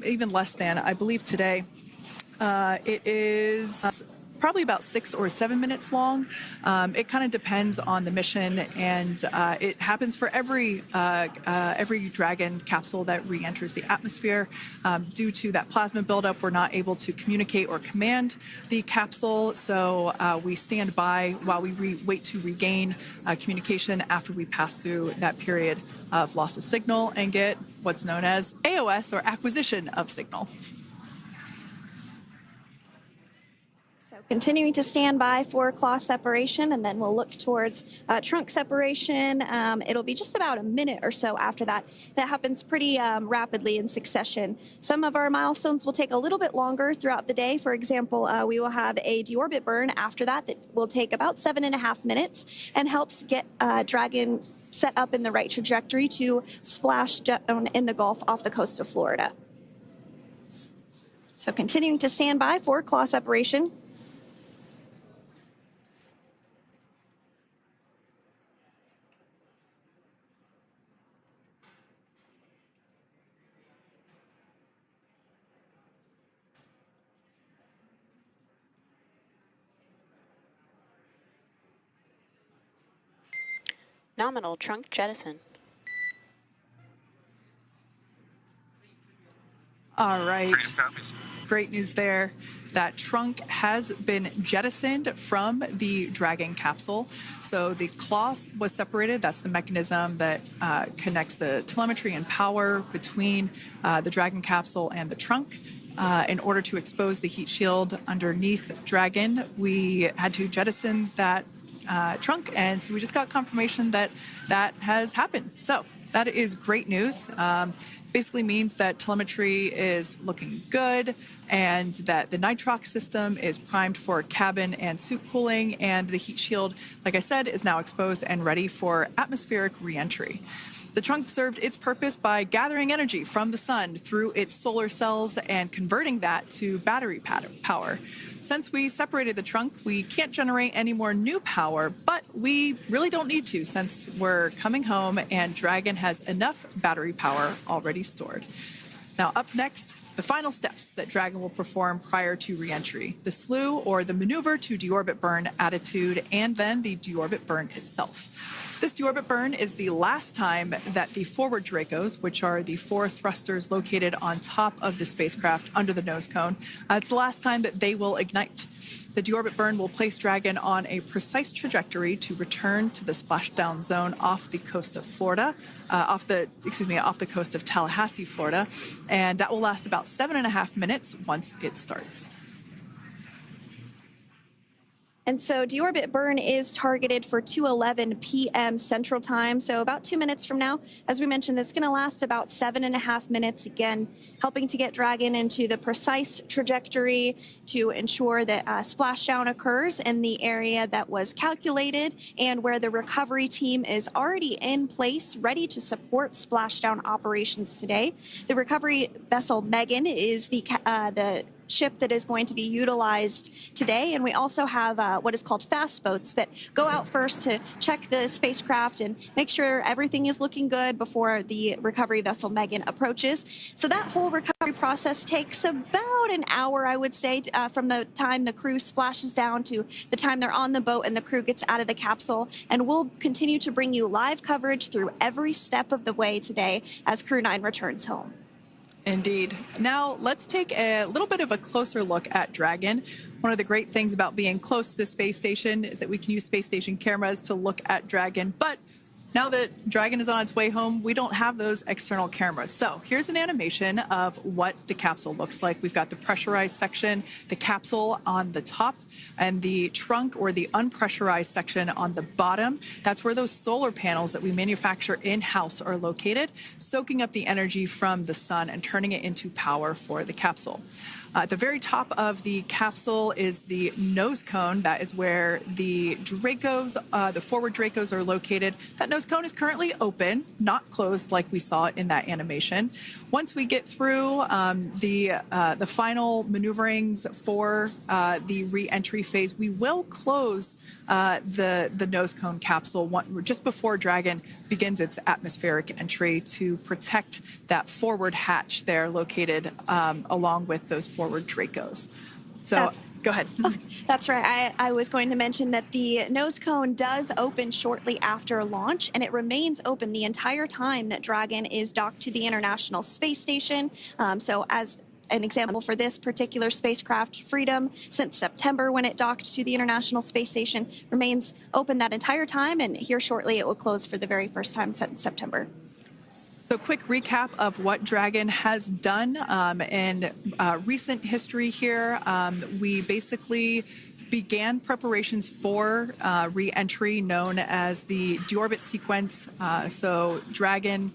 even less than, I believe today. It is probably about 6 or 7 minutes long. It kind of depends on the mission, and it happens for every Dragon capsule that re-enters the atmosphere. Due to that plasma buildup, we're not able to communicate or command the capsule, so we stand by while we wait to regain communication after we pass through that period of loss of signal and get what's known as AOS, or acquisition of signal. Continuing to stand by for claw separation, and then we'll look towards trunk separation. It'll be just about a minute or so after that. That happens pretty rapidly in succession. Some of our milestones will take a little bit longer throughout the day. For example, we will have a deorbit burn after that will take about 7.5 minutes and helps get Dragon set up in the right trajectory to splash down in the Gulf off the coast of Florida. So continuing to stand by for claw separation. Nominal trunk jettison. All right. Great news there. That trunk has been jettisoned from the Dragon capsule. So the claw was separated. That's the mechanism that connects the telemetry and power between the Dragon capsule and the trunk. In order to expose the heat shield underneath Dragon, we had to jettison that trunk, and so we just got confirmation that that has happened. So that is great news. Basically means that telemetry is looking good, and that the nitrox system is primed for cabin and suit cooling, and the heat shield, like I said, is now exposed and ready for atmospheric re-entry. The trunk served its purpose by gathering energy from the sun through its solar cells and converting that to battery power. Since we separated the trunk, we can't generate any more new power, but we really don't need to since we're coming home and Dragon has enough battery power already stored. Now up next, the final steps that Dragon will perform prior to re-entry: the slew, or the maneuver to deorbit burn attitude, and then the deorbit burn itself. This deorbit burn is the last time that the forward Dracos, which are the 4 thrusters located on top of the spacecraft under the nose cone, it's the last time that they will ignite. The deorbit burn will place Dragon on a precise trajectory to return to the splashdown zone off the coast of Florida, off the coast of Tallahassee, Florida, and that will last about 7.5 minutes once it starts. And so deorbit burn is targeted for 2:11 p.m. Central Time, so about 2 minutes from now. As we mentioned, it's going to last about 7.5 minutes, again, helping to get Dragon into the precise trajectory to ensure that splashdown occurs in the area that was calculated and where the recovery team is already in place, ready to support splashdown operations today. The recovery vessel Megan is the ship that is going to be utilized today, and we also have what is called fast boats that go out first to check the spacecraft and make sure everything is looking good before the recovery vessel Megan approaches. So that whole recovery process takes about an hour, I would say, from the time the crew splashes down to the time they're on the boat and the crew gets out of the capsule. And we'll continue to bring you live coverage through every step of the way today as Crew 9 returns home. Indeed. Now let's take a little bit of a closer look at Dragon. One of the great things about being close to the space station is that we can use space station cameras to look at Dragon, but now that Dragon is on its way home, we don't have those external cameras. So here's an animation of what the capsule looks like. We've got the pressurized section, the capsule on the top, and the trunk, or the unpressurized section, on the bottom. That's where those solar panels that we manufacture in-house are located, soaking up the energy from the sun and turning it into power for the capsule. At the very top of the capsule is the nose cone. That is where the Dracos, the forward Dracos, are located. That nose cone is currently open, not closed like we saw in that animation. Once we get through the final maneuverings for the re-entry phase, we will close the nose cone capsule just before Dragon begins its atmospheric entry to protect that forward hatch there located along with those forward Dracos. So go ahead. Oh, that's right. I was going to mention that the nose cone does open shortly after launch, and it remains open the entire time that Dragon is docked to the International Space Station. So as an example for this particular spacecraft, Freedom, since September when it docked to the International Space Station, remains open that entire time, and here shortly it will close for the very first time since September. So quick recap of what Dragon has done in recent history here. We basically began preparations for re-entry known as the deorbit sequence. So Dragon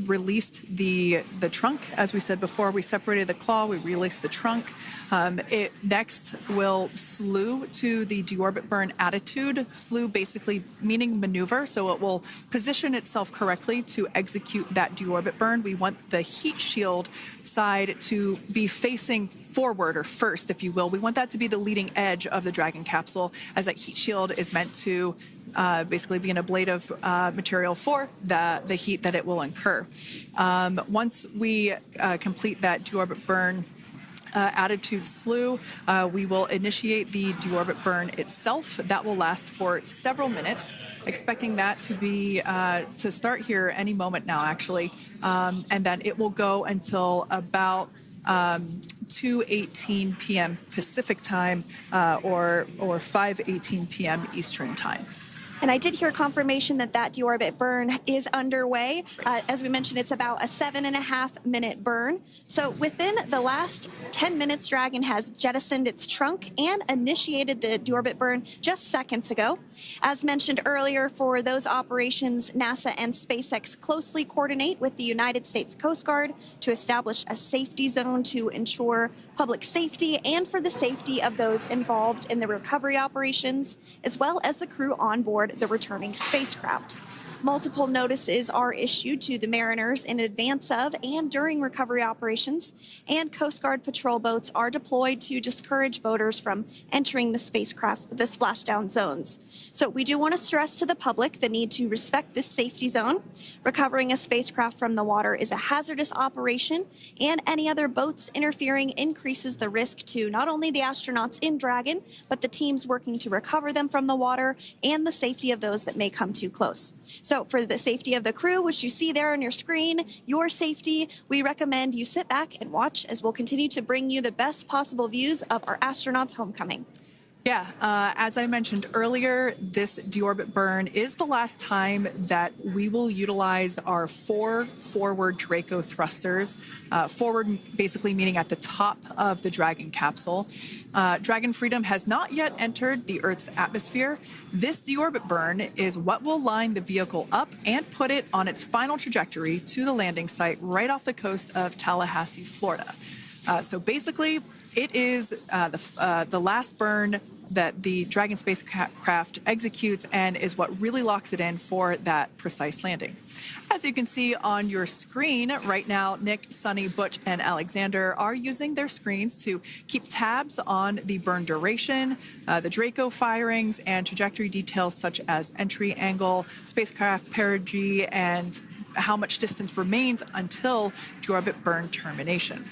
released the trunk. As we said before, we separated the claw, we released the trunk. It next will slew to the deorbit burn attitude. Slew basically meaning maneuver, so it will position itself correctly to execute that deorbit burn. We want the heat shield side to be facing forward, or first, if you will. We want that to be the leading edge of the Dragon capsule, as that heat shield is meant to basically be an ablative material for the heat that it will incur. Once we complete that deorbit burn attitude slew, we will initiate the deorbit burn itself. That will last for several minutes, expecting that to be to start here any moment now, actually, and then it will go until about 2:18 p.m. Pacific time or 5:18 p.m. Eastern time. And I did hear confirmation that that deorbit burn is underway. As we mentioned, it's about a 7.5-minute burn. So within the last 10 minutes, Dragon has jettisoned its trunk and initiated the deorbit burn just seconds ago. As mentioned earlier, for those operations, NASA and SpaceX closely coordinate with the United States Coast Guard to establish a safety zone to ensure public safety and for the safety of those involved in the recovery operations, as well as the crew on board the returning spacecraft. Multiple notices are issued to the mariners in advance of and during recovery operations, and Coast Guard patrol boats are deployed to discourage boaters from entering the spacecraft, the splashdown zones. So we do want to stress to the public the need to respect this safety zone. Recovering a spacecraft from the water is a hazardous operation, and any other boats interfering increases the risk to not only the astronauts in Dragon, but the teams working to recover them from the water and the safety of those that may come too close. So for the safety of the crew, which you see there on your screen, your safety, we recommend you sit back and watch as we'll continue to bring you the best possible views of our astronauts' homecoming. Yeah, as I mentioned earlier, this deorbit burn is the last time that we will utilize our 4 forward Draco thrusters. Forward basically meaning at the top of the Dragon capsule. Dragon Freedom has not yet entered the Earth's atmosphere. This deorbit burn is what will line the vehicle up and put it on its final trajectory to the landing site right off the coast of Tallahassee, Florida. So basically, it is the last burn that the Dragon spacecraft executes and is what really locks it in for that precise landing. As you can see on your screen right now, Nick, Sunny, Butch, and Alexander are using their screens to keep tabs on the burn duration, the Draco firings, and trajectory details such as entry angle, spacecraft perigee, and how much distance remains until deorbit burn termination.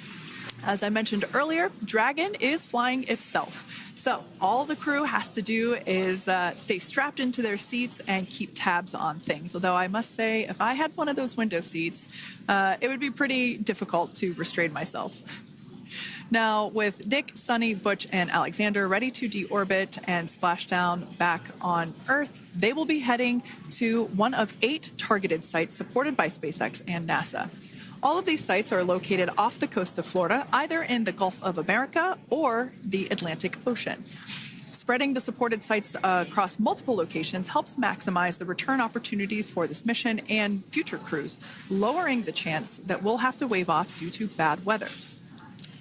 As I mentioned earlier, Dragon is flying itself. So all the crew has to do is stay strapped into their seats and keep tabs on things. Although I must say, if I had one of those window seats, it would be pretty difficult to restrain myself. Now, with Nick, Sunny, Butch, and Alexander ready to deorbit and splash down back on Earth, they will be heading to one of 8 targeted sites supported by SpaceX and NASA. All of these sites are located off the coast of Florida, either in the Gulf of America or the Atlantic Ocean. Spreading the supported sites across multiple locations helps maximize the return opportunities for this mission and future crews, lowering the chance that we'll have to wave off due to bad weather.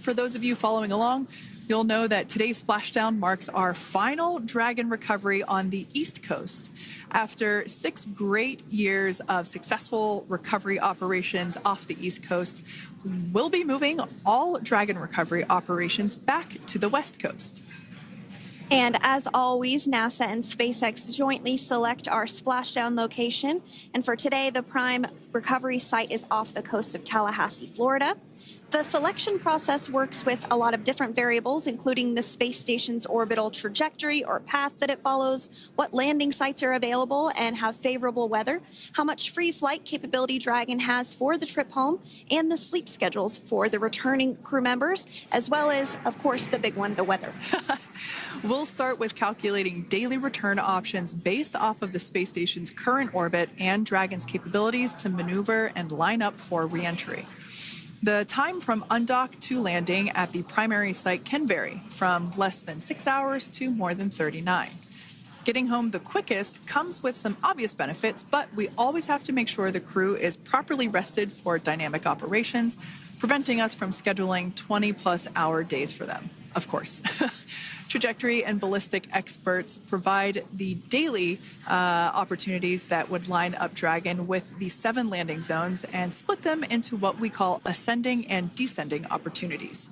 For those of you following along, You'll know that today's splashdown marks our final Dragon recovery on the East Coast. After 6 great years of successful recovery operations off the East Coast, we'll be moving all Dragon recovery operations back to the West Coast. And as always, NASA and SpaceX jointly select our splashdown location. And for today, the prime recovery site is off the coast of Tallahassee, Florida. The selection process works with a lot of different variables, including the space station's orbital trajectory or path that it follows, what landing sites are available and have favorable weather, how much free flight capability Dragon has for the trip home, and the sleep schedules for the returning crew members, as well as, of course, the big one, the weather. We'll start with calculating daily return options based off of the space station's current orbit and Dragon's capabilities to maneuver and line up for re-entry. The time from undock to landing at the primary site can vary from less than 6 hours to more than 39. Getting home the quickest comes with some obvious benefits, but we always have to make sure the crew is properly rested for dynamic operations, preventing us from scheduling 20-plus hour days for them, of course. Trajectory and ballistic experts provide the daily opportunities that would line up Dragon with the 7 landing zones and split them into what we call ascending and descending opportunities.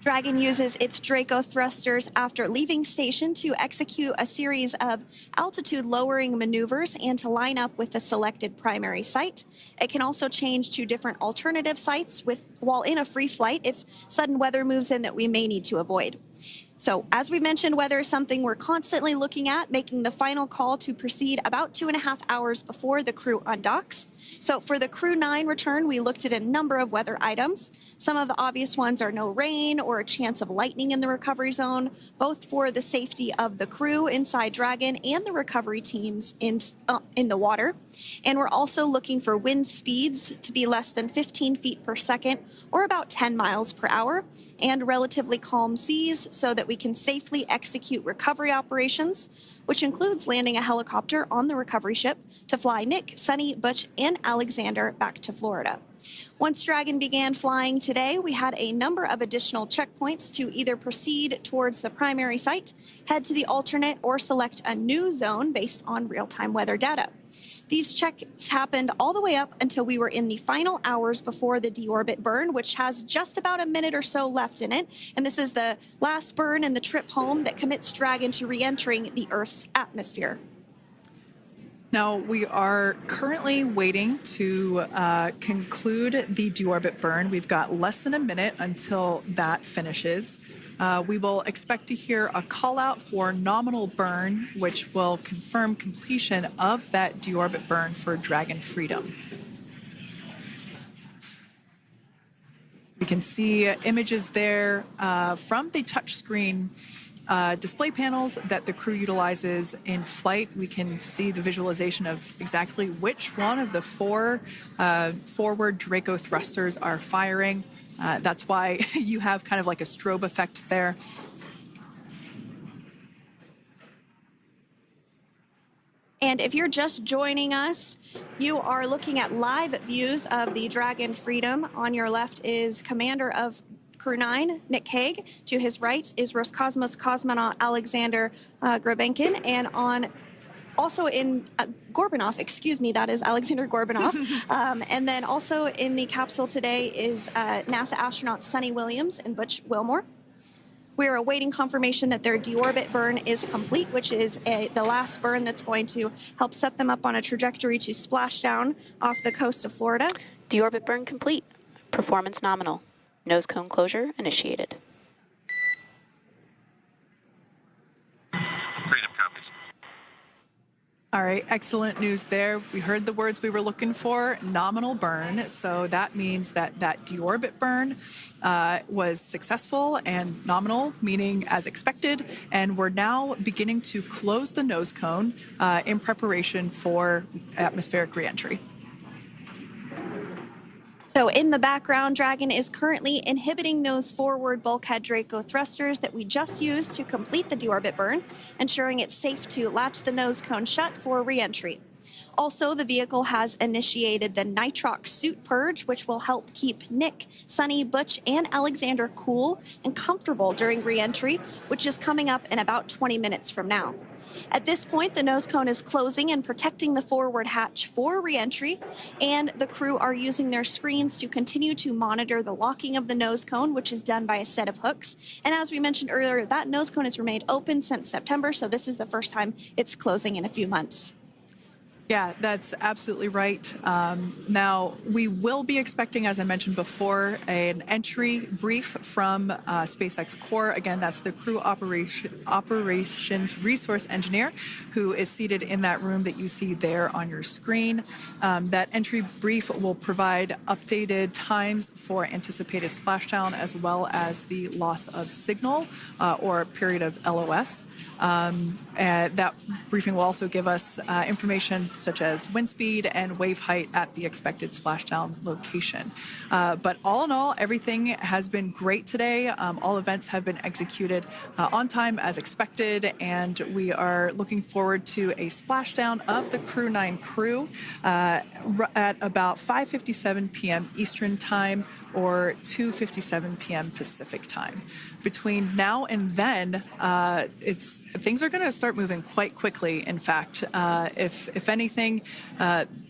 Dragon uses its Draco thrusters after leaving station to execute a series of altitude-lowering maneuvers and to line up with the selected primary site. It can also change to different alternative sites while in a free flight if sudden weather moves in that we may need to avoid. So, as we mentioned, weather is something we're constantly looking at, making the final call to proceed about 2.5 hours before the crew undocks. So for the Crew 9 return, we looked at a number of weather items. Some of the obvious ones are no rain or a chance of lightning in the recovery zone, both for the safety of the crew inside Dragon and the recovery teams in the water. And we're also looking for wind speeds to be less than 15 feet per second or about 10 miles per hour, and relatively calm seas so that we can safely execute recovery operations, which includes landing a helicopter on the recovery ship to fly Nick, Sunny, Butch, and Alexander back to Florida. Once Dragon began flying today, we had a number of additional checkpoints to either proceed towards the primary site, head to the alternate, or select a new zone based on real-time weather data. These checks happened all the way up until we were in the final hours before the deorbit burn, which has just about a minute or so left in it. And this is the last burn in the trip home that commits Dragon to re-entering the Earth's atmosphere. Now, we are currently waiting to conclude the deorbit burn. We've got less than a minute until that finishes. We will expect to hear a call out for nominal burn, which will confirm completion of that deorbit burn for Dragon Freedom. We can see images there from the touchscreen display panels that the crew utilizes in flight. We can see the visualization of exactly which one of the 4 forward Draco thrusters are firing. That's why you have kind of like a strobe effect there. And if you're just joining us, you are looking at live views of the Dragon Freedom. On your left is Commander of Crew 9, Nick Hague. To his right is Roscosmos cosmonaut Alexander Grabenkin. And also in Gorbanov, excuse me, that is Alexander Gorbanov. And then also in the capsule today is NASA astronauts Sunny Williams and Butch Wilmore. We're awaiting confirmation that their deorbit burn is complete, which is the last burn that's going to help set them up on a trajectory to splashdown off the coast of Florida. Deorbit burn complete. Performance nominal. Nose cone closure initiated. Freedom copies. All right, excellent news there. We heard the words we were looking for, nominal burn. So that means that that deorbit burn was successful and nominal, meaning as expected. And we're now beginning to close the nose cone in preparation for atmospheric reentry. So in the background, Dragon is currently inhibiting those forward bulkhead Draco thrusters that we just used to complete the deorbit burn, ensuring it's safe to latch the nose cone shut for re-entry. Also, the vehicle has initiated the nitrox suit purge, which will help keep Nick, Sunny, Butch, and Alexander cool and comfortable during re-entry, which is coming up in about 20 minutes from now. At this point, the nose cone is closing and protecting the forward hatch for re-entry, and the crew are using their screens to continue to monitor the locking of the nose cone, which is done by a set of hooks. And as we mentioned earlier, that nose cone has remained open since September, so this is the first time it's closing in a few months. Yeah, that's absolutely right. Now, we will be expecting, as I mentioned before, an entry brief from SpaceX Core. Again, that's the crew operations resource engineer who is seated in that room that you see there on your screen. That entry brief will provide updated times for anticipated splashdown as well as the loss of signal or period of LOS. And that briefing will also give us information such as wind speed and wave height at the expected splashdown location. But all in all, everything has been great today. All events have been executed on time as expected, and we are looking forward to a splashdown of the Crew 9 crew at about 5:57 p.m. Eastern Time or 2:57 p.m. Pacific Time. Between now and then, things are going to start moving quite quickly. In fact, if anything,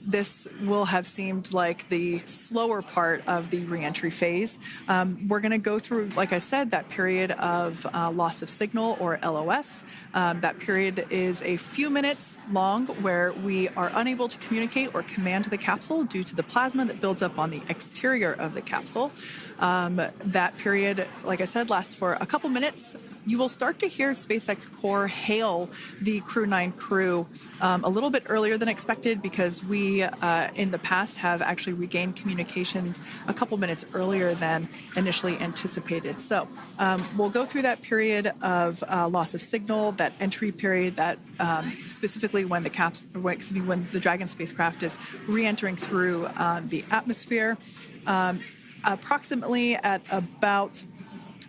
this will have seemed like the slower part of the reentry phase. We're going to go through, like I said, that period of loss of signal or LOS. That period is a few minutes long where we are unable to communicate or command the capsule due to the plasma that builds up on the exterior of the capsule. That period, like I said, lasts for a couple minutes. You will start to hear SpaceX Core hail the Crew 9 crew a little bit earlier than expected because we, in the past, have actually regained communications a couple minutes earlier than initially anticipated. So we'll go through that period of loss of signal, that entry period, that specifically when when the Dragon spacecraft is re-entering through the atmosphere, approximately at about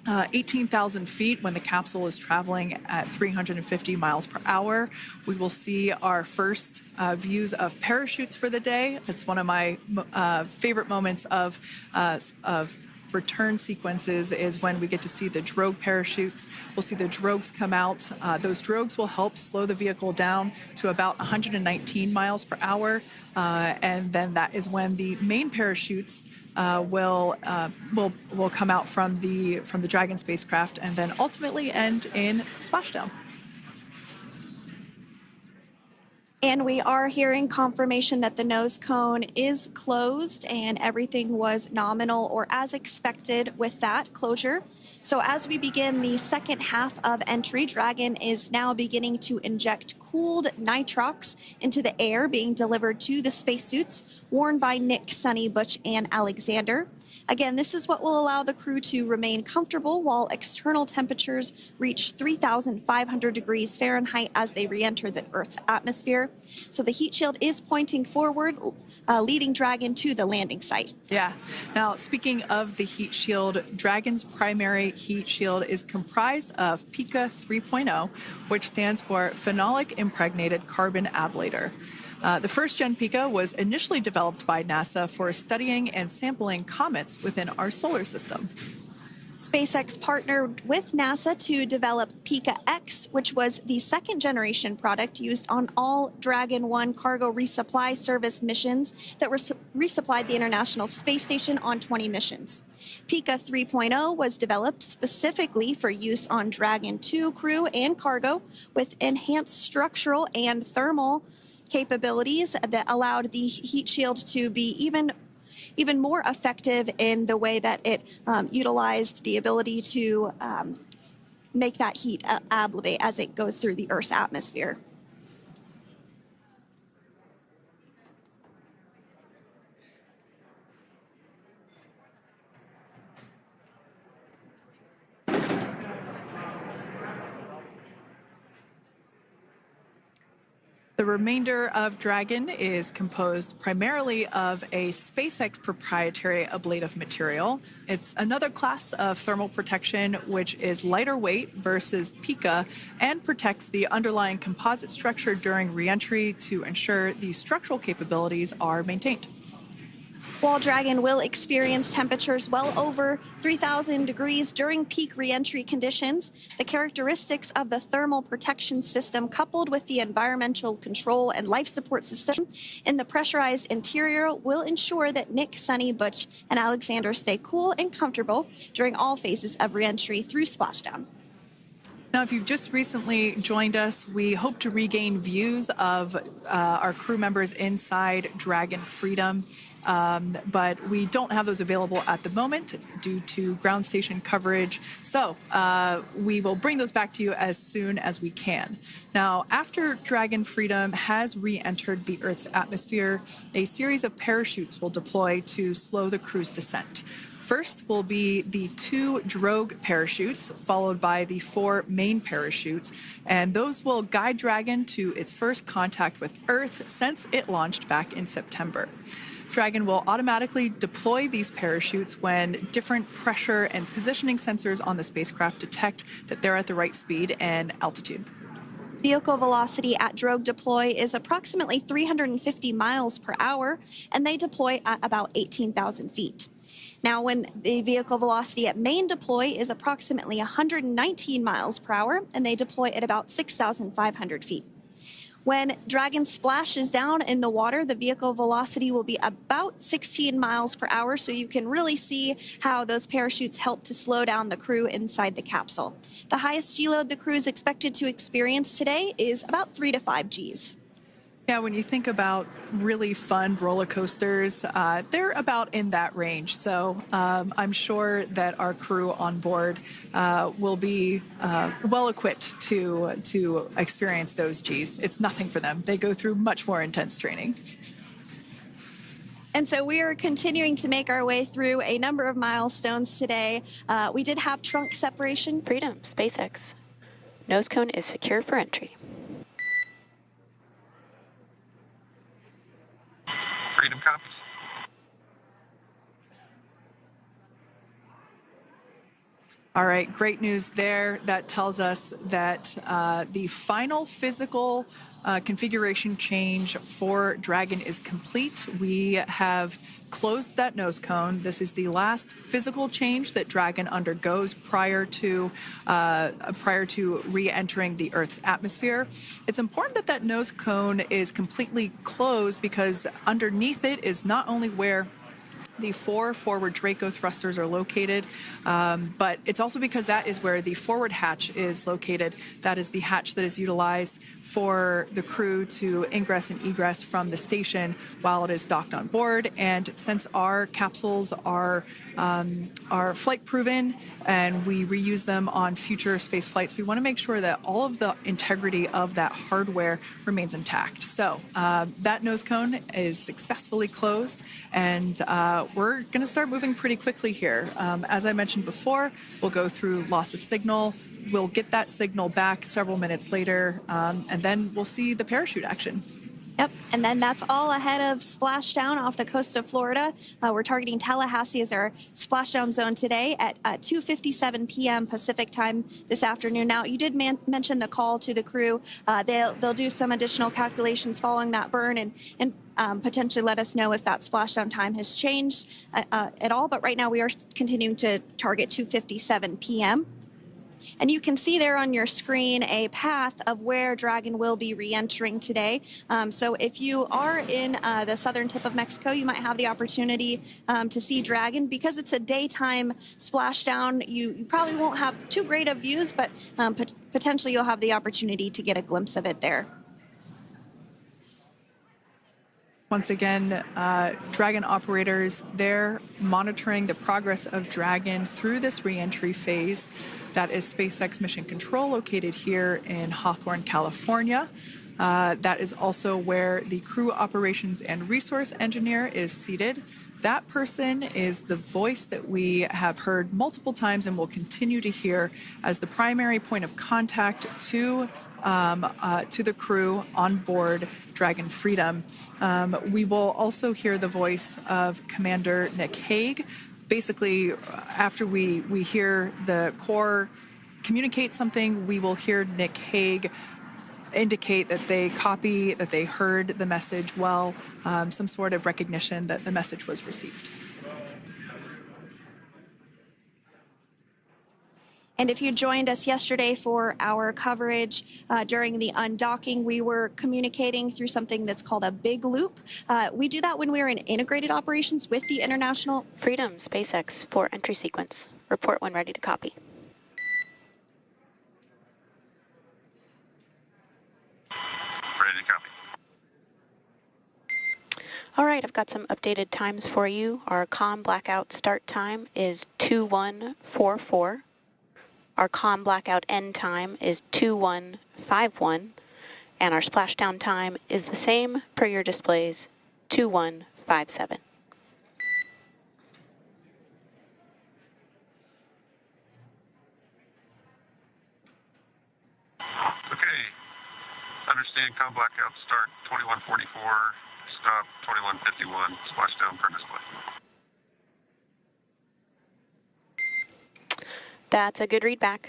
18,000 feet when the capsule is traveling at 350 miles per hour. We will see our first views of parachutes for the day. It's one of my favorite moments of return sequences is when we get to see the drogue parachutes. We'll see the drogues come out. Those drogues will help slow the vehicle down to about 119 miles per hour. And then that is when the main parachutes will come out from the Dragon spacecraft and then ultimately end in splashdown. And we are hearing confirmation that the nose cone is closed and everything was nominal or as expected with that closure. So as we begin the second half of entry, Dragon is now beginning to inject cooled nitrox into the air being delivered to the spacesuits worn by Nick, Sunny, Butch, and Alexander. Again, this is what will allow the crew to remain comfortable while external temperatures reach 3,500 degrees Fahrenheit as they re-enter the Earth's atmosphere. So the heat shield is pointing forward, leading Dragon to the landing site. Yeah. Now, speaking of the heat shield, Dragon's primary heat shield is comprised of PICA 3.0, which stands for Phenolic Impregnated Carbon Ablator. The first-gen PICA was initially developed by NASA for studying and sampling comets within our solar system. SpaceX partnered with NASA to develop PICA X, which was the second-generation product used on all Dragon 1 cargo resupply service missions that resupplied the International Space Station on 20 missions. PICA 3.0 was developed specifically for use on Dragon 2 crew and cargo with enhanced structural and thermal capabilities that allowed the heat shield to be even more effective in the way that it utilized the ability to make that heat ablevate as it goes through the Earth's atmosphere. The remainder of Dragon is composed primarily of a SpaceX proprietary ablative material. It's another class of thermal protection which is lighter weight versus Pika and protects the underlying composite structure during reentry to ensure the structural capabilities are maintained. While Dragon will experience temperatures well over 3,000 degrees during peak reentry conditions, the characteristics of the thermal protection system coupled with the environmental control and life support system in the pressurized interior will ensure that Nick, Sunny, Butch, and Alexander stay cool and comfortable during all phases of reentry through Splashdown. Now, if you've just recently joined us, we hope to regain views of our crew members inside Dragon Freedom, but we don't have those available at the moment due to ground station coverage. So we will bring those back to you as soon as we can. Now, after Dragon Freedom has re-entered the Earth's atmosphere, a series of parachutes will deploy to slow the crew's descent. First will be the 2 drogue parachutes, followed by the 4 main parachutes, and those will guide Dragon to its first contact with Earth since it launched back in September. Dragon will automatically deploy these parachutes when different pressure and positioning sensors on the spacecraft detect that they're at the right speed and altitude. Vehicle velocity at drogue deploy is approximately 350 miles per hour, and they deploy at about 18,000 feet. Now, when the vehicle velocity at main deploy is approximately 119 miles per hour, and they deploy at about 6,500 feet. When Dragon splashes down in the water, the vehicle velocity will be about 16 miles per hour, so you can really see how those parachutes help to slow down the crew inside the capsule. The highest G-load the crew is expected to experience today is about 3 to 5 Gs. Yeah, when you think about really fun roller coasters, they're about in that range. So I'm sure that our crew on board will be well equipped to experience those Gs. It's nothing for them. They go through much more intense training. And so we are continuing to make our way through a number of milestones today. We did have trunk separation. Freedom, SpaceX. Nose cone is secure for entry. Freedom copies. All right, great news there. That tells us that the final physical configuration change for Dragon is complete. We have closed that nose cone. This is the last physical change that Dragon undergoes prior to re-entering the Earth's atmosphere. It's important that that nose cone is completely closed because underneath it is not only where the 4 forward Draco thrusters are located, but it's also because that is where the forward hatch is located. That is the hatch that is utilized for the crew to ingress and egress from the station while it is docked on board. And since our capsules are flight proven and we reuse them on future space flights, we want to make sure that all of the integrity of that hardware remains intact. So that nose cone is successfully closed, and we're going to start moving pretty quickly here. As I mentioned before, we'll go through loss of signal. We'll get that signal back several minutes later, and then we'll see the parachute action. Yep, and then that's all ahead of Splashdown off the coast of Florida. We're targeting Tallahassee as our Splashdown zone today at 2:57 p.m. Pacific time this afternoon. Now, you did mention the call to the crew. They'll do some additional calculations following that burn and potentially let us know if that splashdown time has changed at all. But right now, we are continuing to target 2:57 p.m. And you can see there on your screen a path of where Dragon will be re-entering today. So if you are in the southern tip of Mexico, you might have the opportunity to see Dragon. Because it's a daytime splashdown, you probably won't have too great of views, but potentially you'll have the opportunity to get a glimpse of it there. Once again, Dragon operators, they're monitoring the progress of Dragon through this re-entry phase. That is SpaceX Mission Control located here in Hawthorne, California. That is also where the crew operations and resource engineer is seated. That person is the voice that we have heard multiple times and will continue to hear as the primary point of contact to the crew on board Dragon Freedom. We will also hear the voice of Commander Nick Hague. Basically, after we hear the Corps communicate something, we will hear Nick Hague indicate that they copy, that they heard the message well, some sort of recognition that the message was received. And if you joined us yesterday for our coverage during the undocking, we were communicating through something that's called a big loop. We do that when we're in integrated operations with the International Freedom, SpaceX, for entry sequence. Report when ready to copy. Ready to copy. All right, I've got some updated times for you. Our comm blackout start time is 2144. Our comm blackout end time is 2151. And our splashdown time is the same per your displays, 2157. Okay. Understand comm blackout start 2144, stop 2151, splashdown per display. That's a good readback.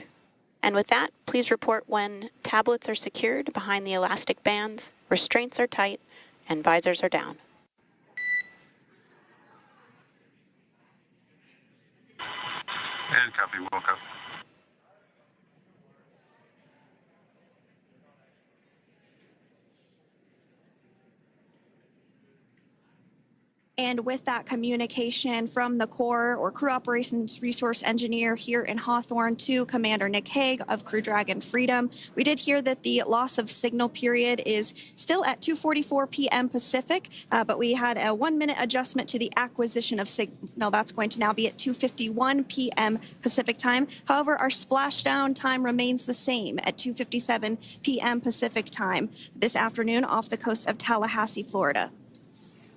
And with that, please report when tablets are secured behind the elastic bands, restraints are tight, and visors are down. And copy, woke up. And with that communication from the Corps or Crew Operations Resource Engineer here in Hawthorne to Commander Nick Hague of Crew Dragon Freedom, we did hear that the loss of signal period is still at 2:44 p.m. Pacific, but we had a 1-minute adjustment to the acquisition of signal. That's going to now be at 2:51 p.m. Pacific time. However, our splashdown time remains the same at 2:57 p.m. Pacific time this afternoon off the coast of Tallahassee, Florida.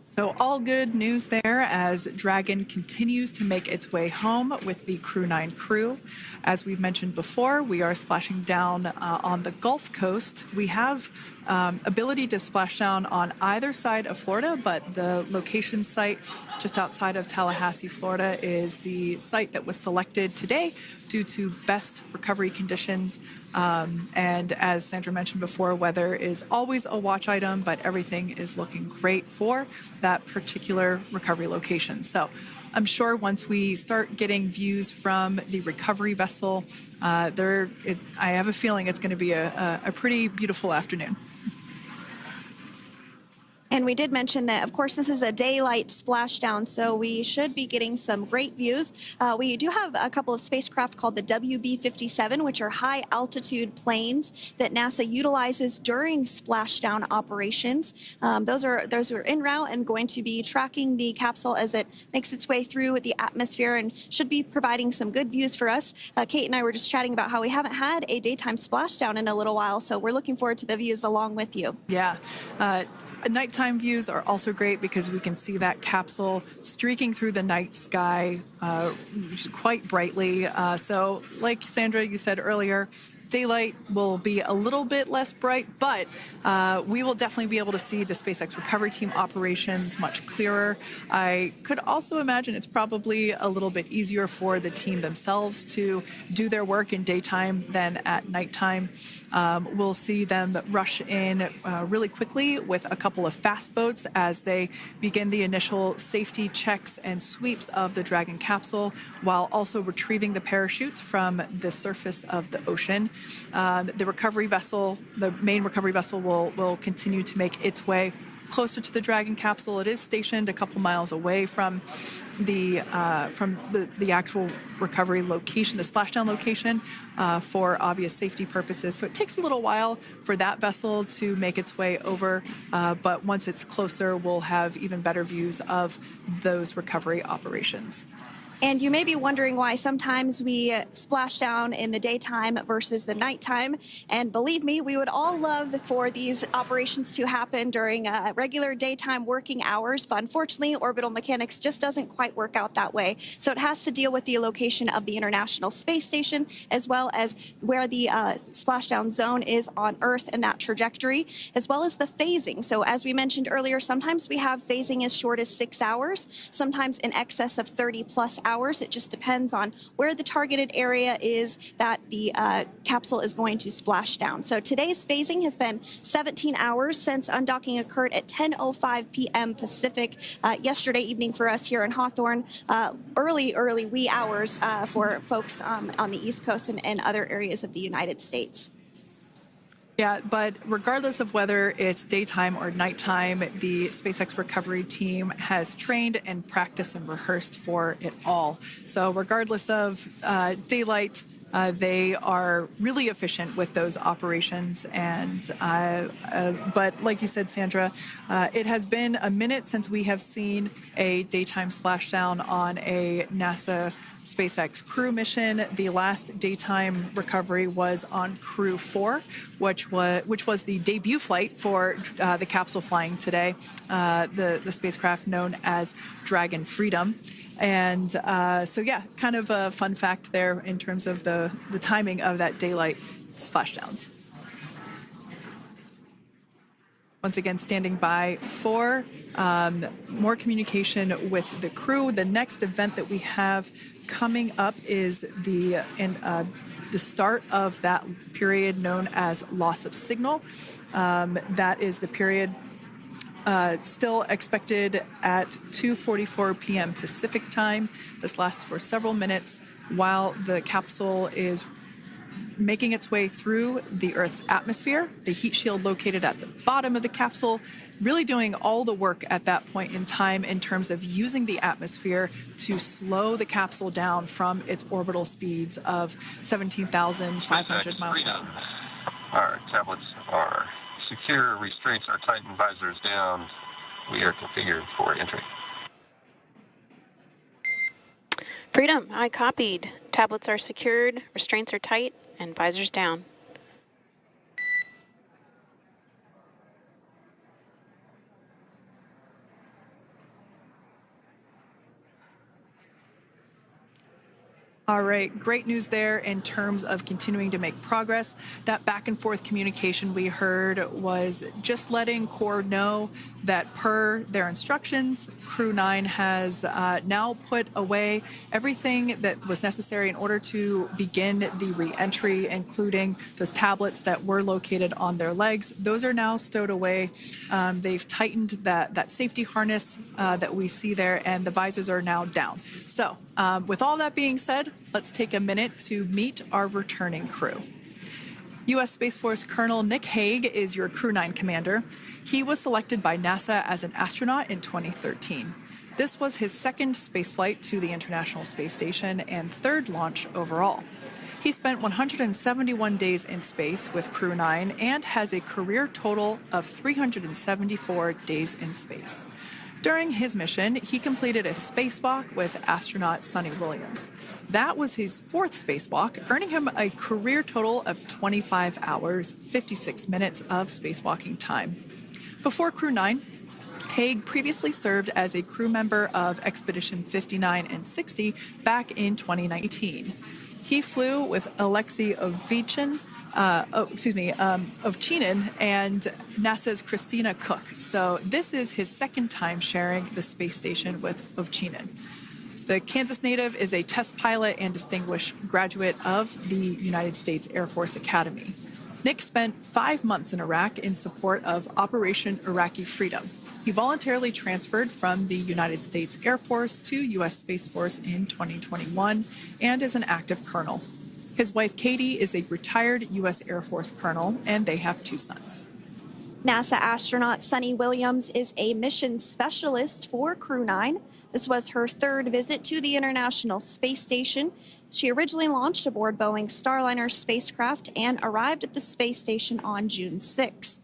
So all good news there as Dragon continues to make its way home with the Crew 9 crew. As we've mentioned before, we are splashing down on the Gulf Coast. We have ability to splash down on either side of Florida, but the location site just outside of Tallahassee, Florida is the site that was selected today due to best recovery conditions. And as Sandra mentioned before, weather is always a watch item, but everything is looking great for that particular recovery location. So I'm sure once we start getting views from the recovery vessel, I have a feeling it's going to be a pretty beautiful afternoon. And we did mention that, of course, this is a daylight splashdown, so we should be getting some great views. We do have a couple of spacecraft called the WB-57, which are high-altitude planes that NASA utilizes during splashdown operations. Those are en route and going to be tracking the capsule as it makes its way through the atmosphere and should be providing some good views for us. Kate and I were just chatting about how we haven't had a daytime splashdown in a little while, so we're looking forward to the views along with you. Yeah. Nighttime views are also great because we can see that capsule streaking through the night sky quite brightly. So like Sandra, you said earlier, daylight will be a little bit less bright, but we will definitely be able to see the SpaceX recovery team operations much clearer. I could also imagine it's probably a little bit easier for the team themselves to do their work in daytime than at nighttime. We'll see them rush in really quickly with a couple of fast boats as they begin the initial safety checks and sweeps of the Dragon capsule, while also retrieving the parachutes from the surface of the ocean. The recovery vessel, the main recovery vessel, will continue to make its way closer to the Dragon capsule. It is stationed a couple miles away from the actual recovery location, the splashdown location, for obvious safety purposes. So it takes a little while for that vessel to make its way over, but once it's closer, we'll have even better views of those recovery operations. And you may be wondering why sometimes we splash down in the daytime versus the nighttime. And believe me, we would all love for these operations to happen during regular daytime working hours. But unfortunately, orbital mechanics just doesn't quite work out that way. So it has to deal with the location of the International Space Station, as well as where the splashdown zone is on Earth and that trajectory, as well as the phasing. So as we mentioned earlier, sometimes we have phasing as short as 6 hours, sometimes in excess of 30 plus hours. It just depends on where the targeted area is that the capsule is going to splash down. So today's phasing has been 17 hours since undocking occurred at 10:05 p.m. Pacific yesterday evening for us here in Hawthorne. Early wee hours for folks on the East Coast and other areas of the United States. Yeah, but regardless of whether it's daytime or nighttime, the SpaceX recovery team has trained and practiced and rehearsed for it all. So regardless of daylight, they are really efficient with those operations. And but like you said, Sandra, it has been a minute since we have seen a daytime splashdown on a NASA SpaceX crew mission. The last daytime recovery was on Crew 4, which was the debut flight for the capsule flying today, the spacecraft known as Dragon Freedom. And so, yeah, kind of a fun fact there in terms of the timing of that daylight splashdowns. Once again, standing by for more communication with the crew. The next event that we have coming up is the start of that period known as loss of signal. That is the period still expected at 2:44 p.m. Pacific time. This lasts for several minutes while the capsule is making its way through the Earth's atmosphere, the heat shield located at the bottom of the capsule, really doing all the work at that point in time in terms of using the atmosphere to slow the capsule down from its orbital speeds of 17,500 miles per hour. Our tablets are secure, restraints are tightened, visors down. We are configured for entry. Freedom, I copied. Tablets are secured, restraints are tight, and visors down. All right, great news there in terms of continuing to make progress. That back and forth communication we heard was just letting Core know that per their instructions, Crew 9 has now put away everything that was necessary in order to begin the re-entry, including those tablets that were located on their legs. Those are now stowed away. They've tightened that safety harness that we see there, and the visors are now down. So with all that being said, let's take a minute to meet our returning crew. U.S. Space Force Colonel Nick Hague is your Crew 9 commander. He was selected by NASA as an astronaut in 2013. This was his second spaceflight to the International Space Station and third launch overall. He spent 171 days in space with Crew 9 and has a career total of 374 days in space. During his mission, he completed a spacewalk with astronaut Sunny Williams. That was his fourth spacewalk, earning him a career total of 25 hours, 56 minutes of spacewalking time. Before Crew 9, Hague previously served as a crew member of Expedition 59 and 60 back in 2019. He flew with Alexei Ovchinin and NASA's Christina Cook. So this is his second time sharing the space station with Ovchinin. The Kansas native is a test pilot and distinguished graduate of the United States Air Force Academy. Nick spent 5 months in Iraq in support of Operation Iraqi Freedom. He voluntarily transferred from the United States Air Force to U.S. Space Force in 2021 and is an active colonel. His wife, Katie, is a retired U.S. Air Force colonel, and they have 2 sons. NASA astronaut Sunny Williams is a mission specialist for Crew 9. This was her third visit to the International Space Station. She originally launched aboard Boeing Starliner spacecraft and arrived at the space station on June 6th.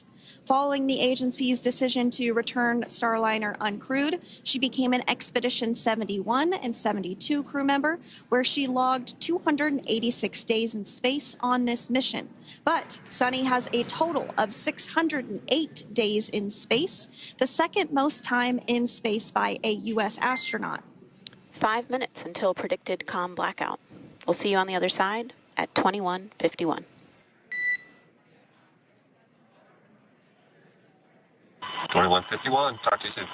Following the agency's decision to return Starliner uncrewed, she became an Expedition 71 and 72 crew member, where she logged 286 days in space on this mission. But Sunny has a total of 608 days in space, the second most time in space by a U.S. astronaut. 5 minutes until predicted comm blackout. We'll see you on the other side at 21:51. Talk to you soon.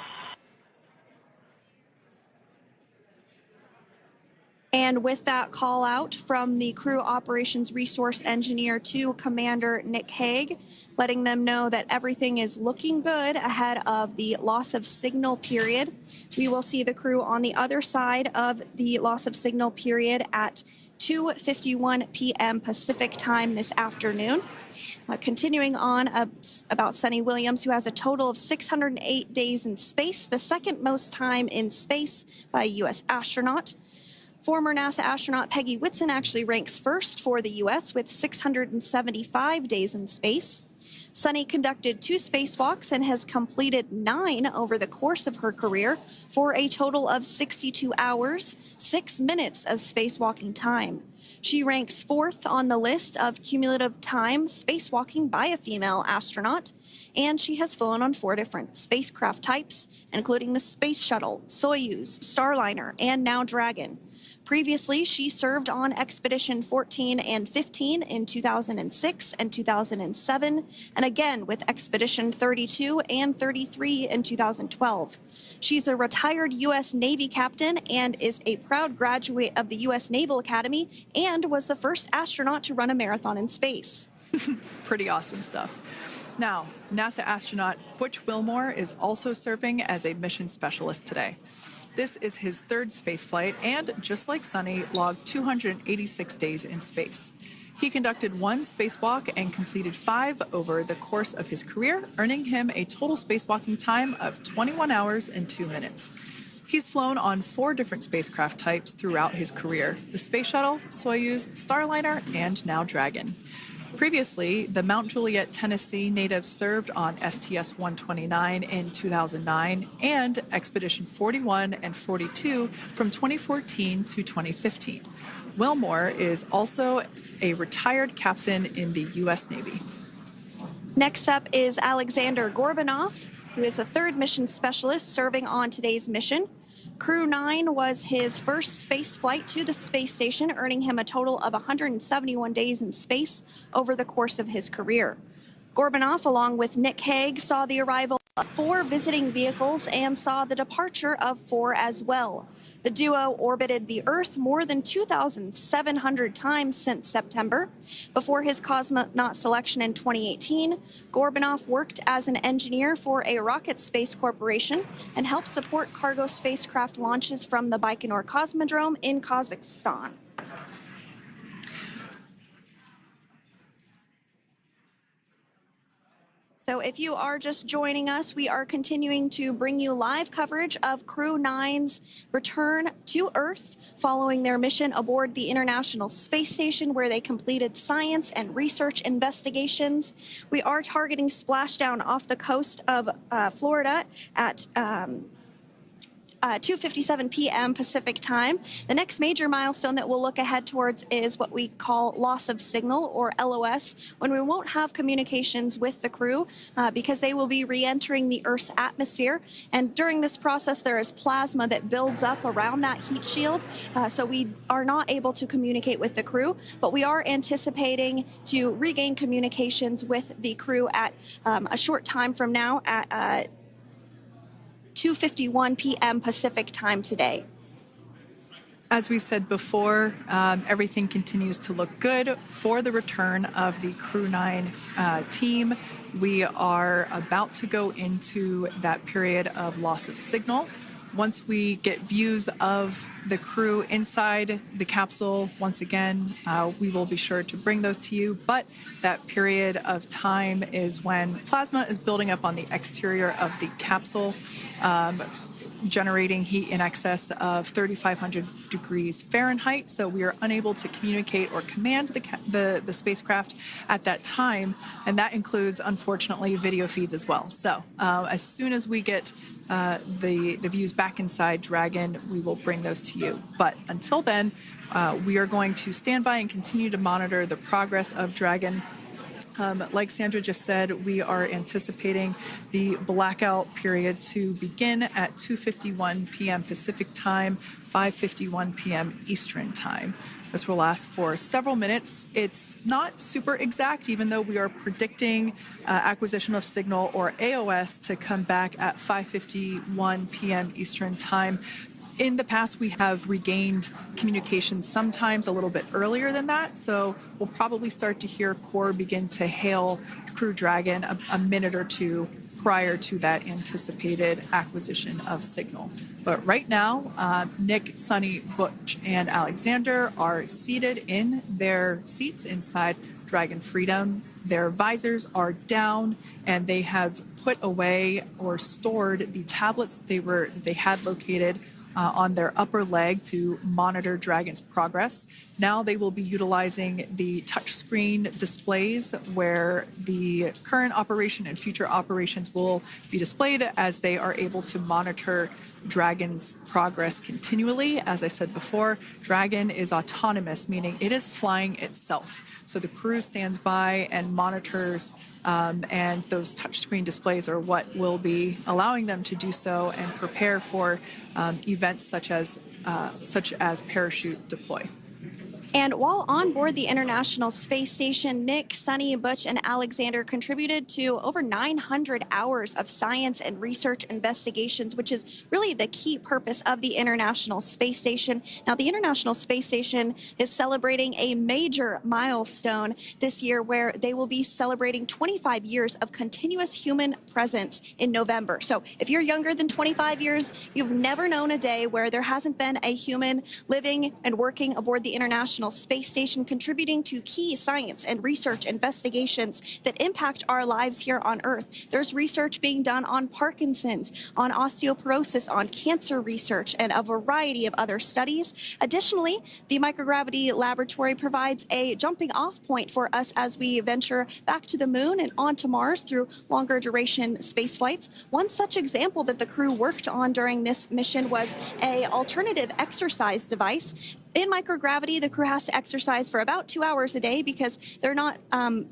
And with that call out from the crew operations resource engineer to Commander Nick Hague, letting them know that everything is looking good ahead of the loss of signal period. We will see the crew on the other side of the loss of signal period at 2:51 p.m. Pacific time this afternoon. Continuing on about Sunny Williams, who has a total of 608 days in space, the second most time in space by a U.S. astronaut. Former NASA astronaut Peggy Whitson actually ranks first for the U.S. with 675 days in space. Sunny conducted 2 spacewalks and has completed 9 over the course of her career for a total of 62 hours, 6 minutes of spacewalking time. She ranks 4th on the list of cumulative time spacewalking by a female astronaut, and she has flown on 4 different spacecraft types, including the Space Shuttle, Soyuz, Starliner, and now Dragon. Previously, she served on Expedition 14 and 15 in 2006 and 2007, and again with Expedition 32 and 33 in 2012. She's a retired U.S. Navy captain and is a proud graduate of the U.S. Naval Academy and was the first astronaut to run a marathon in space. Pretty awesome stuff. Now, NASA astronaut Butch Wilmore is also serving as a mission specialist today. This is his 3rd spaceflight and, just like Sunny, logged 286 days in space. He conducted 1 spacewalk and completed 5 over the course of his career, earning him a total spacewalking time of 21 hours and 2 minutes. He's flown on 4 different spacecraft types throughout his career: the Space Shuttle, Soyuz, Starliner, and now Dragon. Previously, the Mount Juliet, Tennessee native served on STS-129 in 2009 and Expedition 41 and 42 from 2014 to 2015. Wilmore is also a retired captain in the U.S. Navy. Next up is Alexander Gorbanov, who is the 3rd mission specialist serving on today's mission. Crew 9 was his first space flight to the space station, earning him a total of 171 days in space over the course of his career. Gorbanov, along with Nick Hague, saw the arrival of 4 visiting vehicles and saw the departure of 4 as well. The duo orbited the Earth more than 2,700 times since September. Before his cosmonaut selection in 2018, Gorbanov worked as an engineer for a rocket space corporation and helped support cargo spacecraft launches from the Baikonur Cosmodrome in Kazakhstan. So if you are just joining us, we are continuing to bring you live coverage of Crew 9's return to Earth following their mission aboard the International Space Station, where they completed science and research investigations. We are targeting splashdown off the coast of Florida at 2:57 p.m. Pacific time. The next major milestone that we'll look ahead towards is what we call loss of signal, or LOS, when we won't have communications with the crew because they will be re-entering the Earth's atmosphere. And during this process, there is plasma that builds up around that heat shield, so we are not able to communicate with the crew, but we are anticipating to regain communications with the crew at a short time from now at 2:51 p.m. Pacific time today. As we said before, everything continues to look good for the return of the Crew 9 team. We are about to go into that period of loss of signal. Once we get views of the crew inside the capsule, once again, we will be sure to bring those to you. But that period of time is when plasma is building up on the exterior of the capsule. generating heat in excess of 3,500 degrees Fahrenheit. So we are unable to communicate or command the spacecraft at that time. And that includes, unfortunately, video feeds as well. So as soon as we get the views back inside Dragon, we will bring those to you. But until then, we are going to stand by and continue to monitor the progress of Dragon. Like Sandra just said, we are anticipating the blackout period to begin at 2:51 p.m. Pacific time, 5:51 p.m. Eastern time. This will last for several minutes. It's not super exact, even though we are predicting acquisition of signal, or AOS, to come back at 5:51 p.m. Eastern time. In the past, we have regained communication sometimes a little bit earlier than that, so we'll probably start to hear Core begin to hail Crew Dragon a minute or two prior to that anticipated acquisition of signal. But right now, Nick, Sunny, Butch, and Alexander are seated in their seats inside Dragon Freedom. Their visors are down, and they have put away or stored the tablets they had located on their upper leg to monitor Dragon's progress. Now they will be utilizing the touchscreen displays where the current operation and future operations will be displayed as they are able to monitor Dragon's progress continually. As I said before, Dragon is autonomous, meaning it is flying itself. So the crew stands by and monitors, and those touchscreen displays are what will be allowing them to do so and prepare for events such as parachute deploy. And while on board the International Space Station, Nick, Sunny, Butch, and Alexander contributed to over 900 hours of science and research investigations, which is really the key purpose of the International Space Station. Now, the International Space Station is celebrating a major milestone this year, where they will be celebrating 25 years of continuous human presence in November. So if you're younger than 25 years, you've never known a day where there hasn't been a human living and working aboard the International Space Station, contributing to key science and research investigations that impact our lives here on Earth. There's research being done on Parkinson's, on osteoporosis, on cancer research, and a variety of other studies. Additionally, the microgravity laboratory provides a jumping off point for us as we venture back to the moon and onto Mars through longer duration space flights. One such example that the crew worked on during this mission was an alternative exercise device. In microgravity, the crew has to exercise for about 2 hours a day because they're not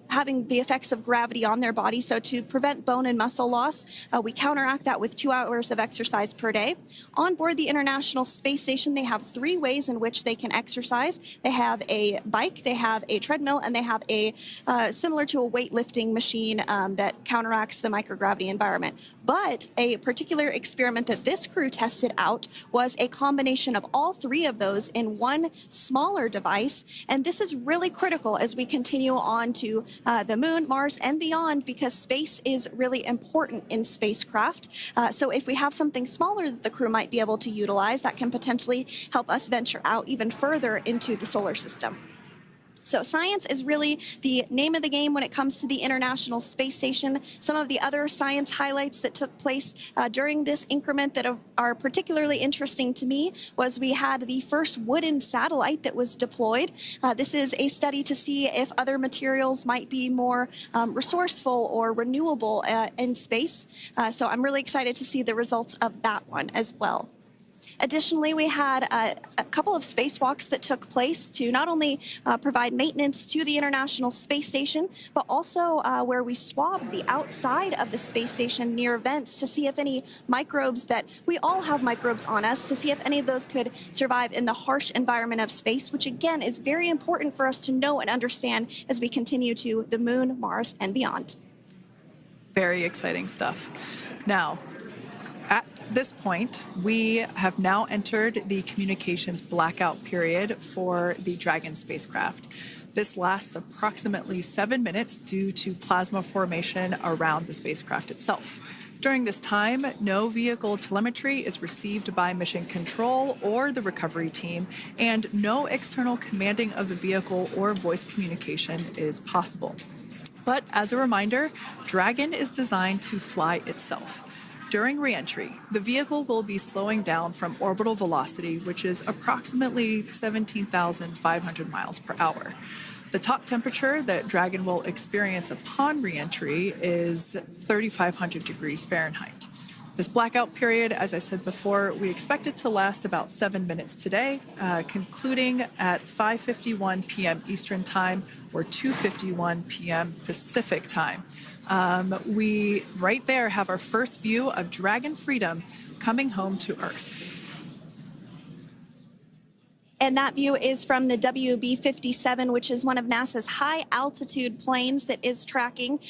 having the effects of gravity on their body. So to prevent bone and muscle loss, we counteract that with 2 hours of exercise per day. On board the International Space Station, they have 3 ways in which they can exercise. They have a bike, they have a treadmill, and they have a similar to a weightlifting machine that counteracts the microgravity environment. But a particular experiment that this crew tested out was a combination of all 3 of those in one smaller device. And this is really critical as we continue on to the moon, Mars, and beyond, because space is really important in spacecraft. So if we have something smaller that the crew might be able to utilize, that can potentially help us venture out even further into the solar system. So science is really the name of the game when it comes to the International Space Station. Some of the other science highlights that took place during this increment that are particularly interesting to me was we had the first wooden satellite that was deployed. This is a study to see if other materials might be more resourceful or renewable in space. So I'm really excited to see the results of that one as well. Additionally, we had a couple of spacewalks that took place to not only provide maintenance to the International Space Station, but also where we swabbed the outside of the space station near vents to see if any microbes that we all have microbes on us, to see if any of those could survive in the harsh environment of space, which again is very important for us to know and understand as we continue to the moon, Mars, and beyond. Very exciting stuff. Now, at this point, we have now entered the communications blackout period for the Dragon spacecraft. This lasts approximately 7 minutes due to plasma formation around the spacecraft itself. During this time, no vehicle telemetry is received by mission control or the recovery team, and no external commanding of the vehicle or voice communication is possible. But as a reminder, Dragon is designed to fly itself. During reentry, the vehicle will be slowing down from orbital velocity, which is approximately 17,500 miles per hour. The top temperature that Dragon will experience upon reentry is 3,500 degrees Fahrenheit. This blackout period, as I said before, we expect it to last about 7 minutes today, concluding at 5:51 p.m. Eastern Time or 2:51 p.m. Pacific Time. We, right there, have our first view of Dragon Freedom coming home to Earth. And that view is from the WB-57, which is one of NASA's high-altitude planes that is tracking.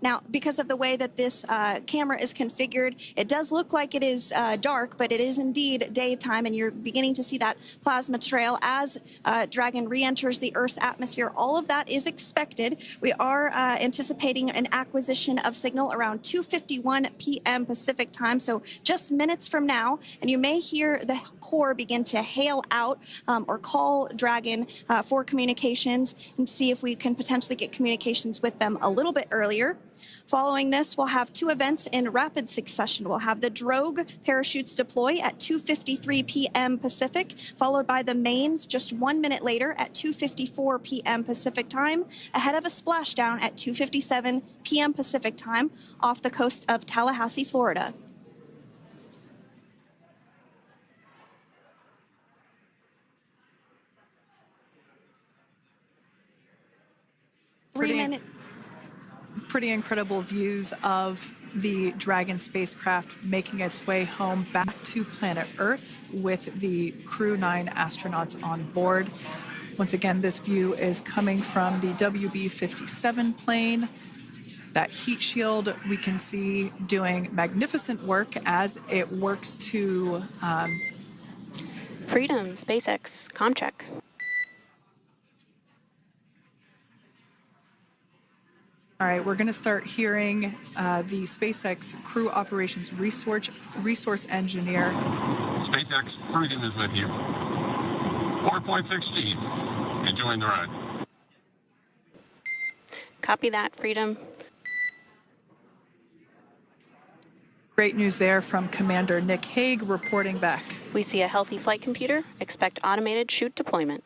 Now, because of the way that this camera is configured, it does look like it is dark, but it is indeed daytime, and you're beginning to see that plasma trail as Dragon re-enters the Earth's atmosphere. All of that is expected. We are anticipating an acquisition of signal around 2:51 p.m. Pacific Time, so just minutes from now, and you may hear the core begin to hail out or call Dragon for communications and see if we can potentially get communications with them a little bit earlier. Following this, we'll have two events in rapid succession. We'll have the drogue parachutes deploy at 2:53 p.m. Pacific, followed by the mains just 1 minute later at 2:54 p.m. Pacific Time, ahead of a splashdown at 2:57 p.m. Pacific Time off the coast of Tallahassee, Florida. Pretty incredible views of the Dragon spacecraft making its way home back to planet Earth with the Crew 9 astronauts on board. Once again, this view is coming from the WB-57 plane. That heat shield we can see doing magnificent work as it works to... Freedom, SpaceX, Comcheck. All right, we're going to start hearing the SpaceX Crew Operations Resource Engineer. SpaceX Freedom is with you. 4.16. Enjoying the ride. Copy that, Freedom. Great news there from Commander Nick Hague reporting back. We see a healthy flight computer. Expect automated chute deployment.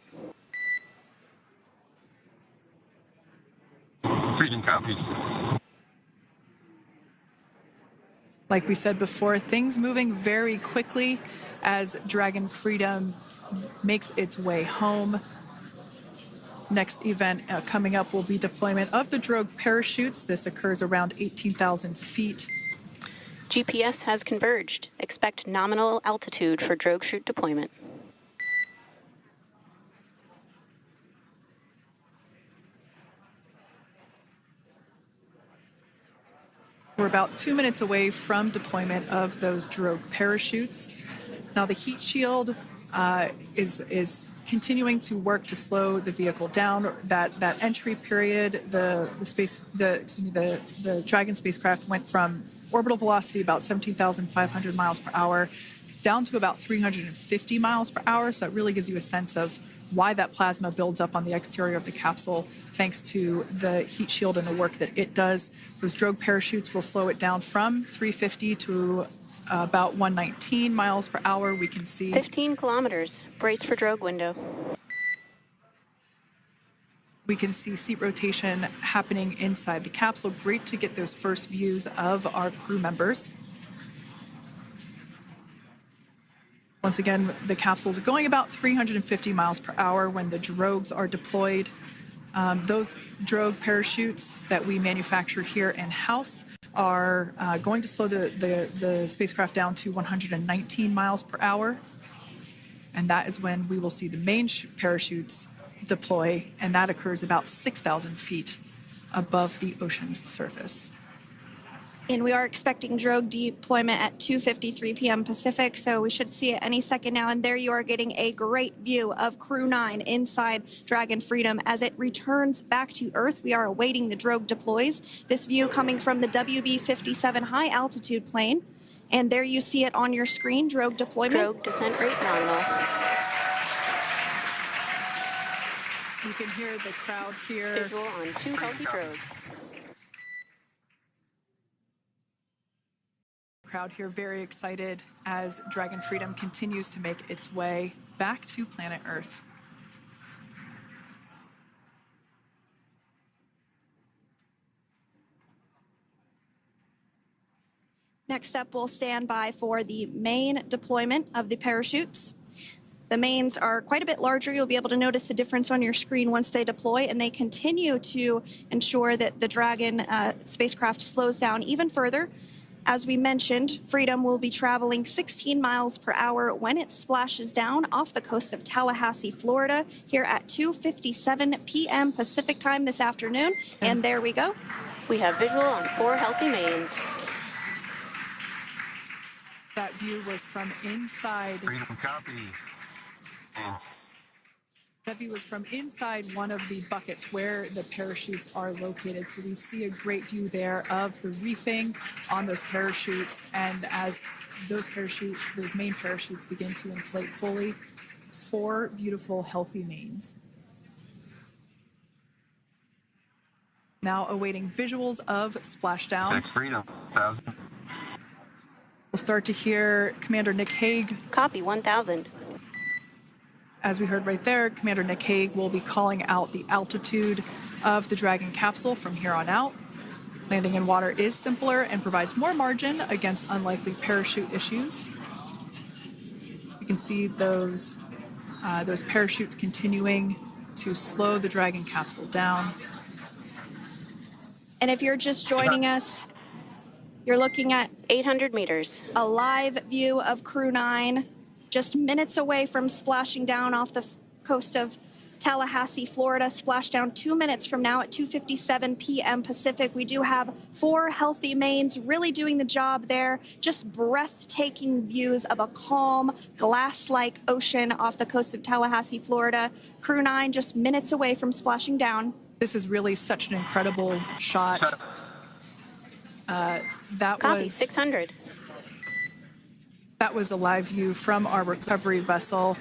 Freedom copies. Like we said before, things moving very quickly as Dragon Freedom makes its way home. Next event coming up will be deployment of the drogue parachutes. This occurs around 18,000 feet. GPS has converged. Expect nominal altitude for drogue chute deployment. We're about 2 minutes away from deployment of those drogue parachutes. Now the heat shield is continuing to work to slow the vehicle down. That entry period, the Dragon spacecraft went from orbital velocity about 17,500 miles per hour down to about 350 miles per hour. So that really gives you a sense of why that plasma builds up on the exterior of the capsule, thanks to the heat shield and the work that it does. Those drogue parachutes will slow it down from 350 to about 119 miles per hour. We can see 15 kilometers. Brace for drogue window. We can see seat rotation happening inside the capsule. Great to get those first views of our crew members. Once again, the capsules are going about 350 miles per hour when the drogues are deployed. Those drogue parachutes that we manufacture here in-house are going to slow the spacecraft down to 119 miles per hour. And that is when we will see the main parachutes deploy, and that occurs about 6,000 feet above the ocean's surface. And we are expecting drogue deployment at 2:53 p.m. Pacific, so we should see it any second now. And there you are getting a great view of Crew 9 inside Dragon Freedom as it returns back to Earth. We are awaiting the drogue deploys. This view coming from the WB-57 high-altitude plane. And there you see it on your screen, drogue deployment. Drogue descent rate nominal. You can hear the crowd here. Visual on 2 healthy drogues. crowd here very excited as Dragon Freedom continues to make its way back to planet Earth. Next up, we'll stand by for the main deployment of the parachutes. The mains are quite a bit larger. You'll be able to notice the difference on your screen once they deploy, and they continue to ensure that the Dragon spacecraft slows down even further. As we mentioned, Freedom will be traveling 16 miles per hour when it splashes down off the coast of Tallahassee, Florida, here at 2:57 p.m. Pacific time this afternoon. And there we go. We have visual on 4 healthy mains. That view was from inside. Freedom copy. That view was from inside one of the buckets where the parachutes are located. So we see a great view there of the reefing on those parachutes. And as those main parachutes begin to inflate fully, 4 beautiful, healthy mains. Now awaiting visuals of Splashdown. Next Freedom, 1,000. We'll start to hear Commander Nick Hague. Copy, 1,000. As we heard right there, Commander Nick Hague will be calling out the altitude of the Dragon capsule from here on out. Landing in water is simpler and provides more margin against unlikely parachute issues. You can see those parachutes continuing to slow the Dragon capsule down. And if you're just joining us, you're looking at 800 meters. a live view of Crew 9, just minutes away from splashing down off the coast of Tallahassee, Florida. Splashdown 2 minutes from now at 2:57 p.m. Pacific. We do have 4 healthy mains really doing the job there. Just breathtaking views of a calm, glass-like ocean off the coast of Tallahassee, Florida. Crew 9 just minutes away from splashing down. This is really such an incredible shot. Copy, 600. That was a live view from our recovery vessel,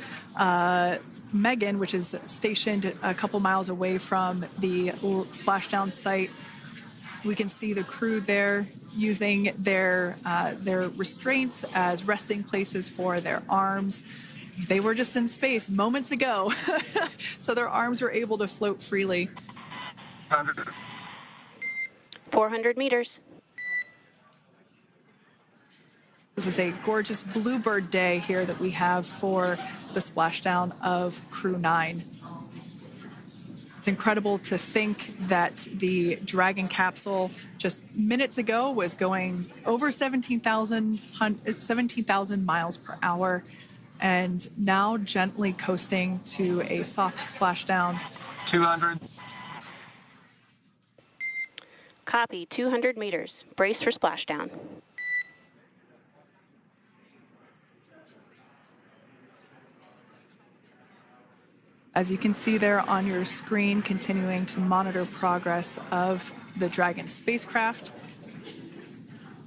Megan, which is stationed a couple miles away from the splashdown site. We can see the crew there using their restraints as resting places for their arms. They were just in space moments ago, so their arms were able to float freely. 400 meters. This is a gorgeous bluebird day here that we have for the splashdown of Crew 9. It's incredible to think that the Dragon capsule just minutes ago was going over 17,000 miles per hour, and now gently coasting to a soft splashdown. 200. Copy, 200 meters. Brace for splashdown. As you can see there on your screen, continuing to monitor progress of the Dragon spacecraft.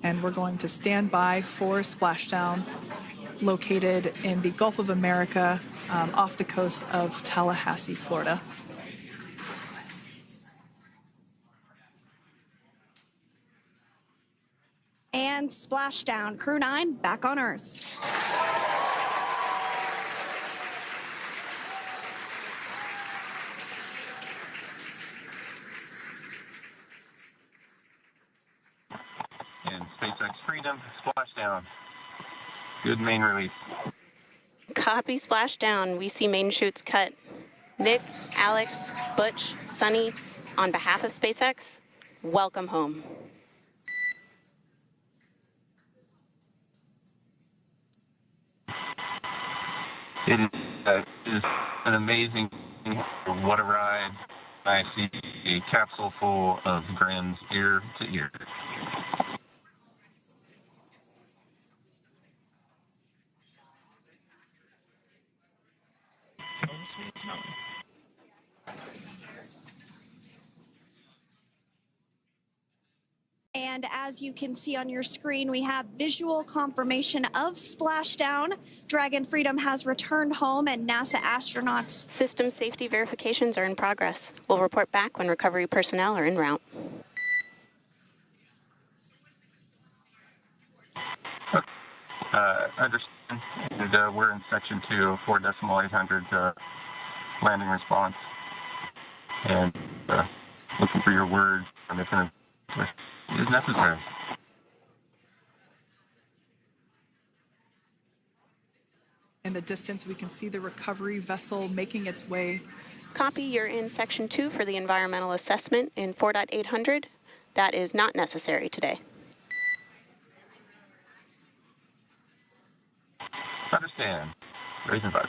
And we're going to stand by for splashdown, located in the Gulf of America, off the coast of Tallahassee, Florida. And splashdown. Crew 9 back on Earth. And SpaceX Freedom, splashdown. Good main release. Copy, splashdown. We see main chutes cut. Nick, Alex, Butch, Sunny, on behalf of SpaceX, welcome home. It is an amazing, what a ride. I see a capsule full of grins ear to ear. And as you can see on your screen, we have visual confirmation of splashdown. Dragon Freedom has returned home, and NASA astronauts. System safety verifications are in progress. We'll report back when recovery personnel are en route. Understand. And we're in section 2, 4.800 landing response. And looking for your words and if it is necessary. In the distance, we can see the recovery vessel making its way. Copy, you're in section 2 for the environmental assessment in 4.800. That is not necessary today. Understand. Raising buzz.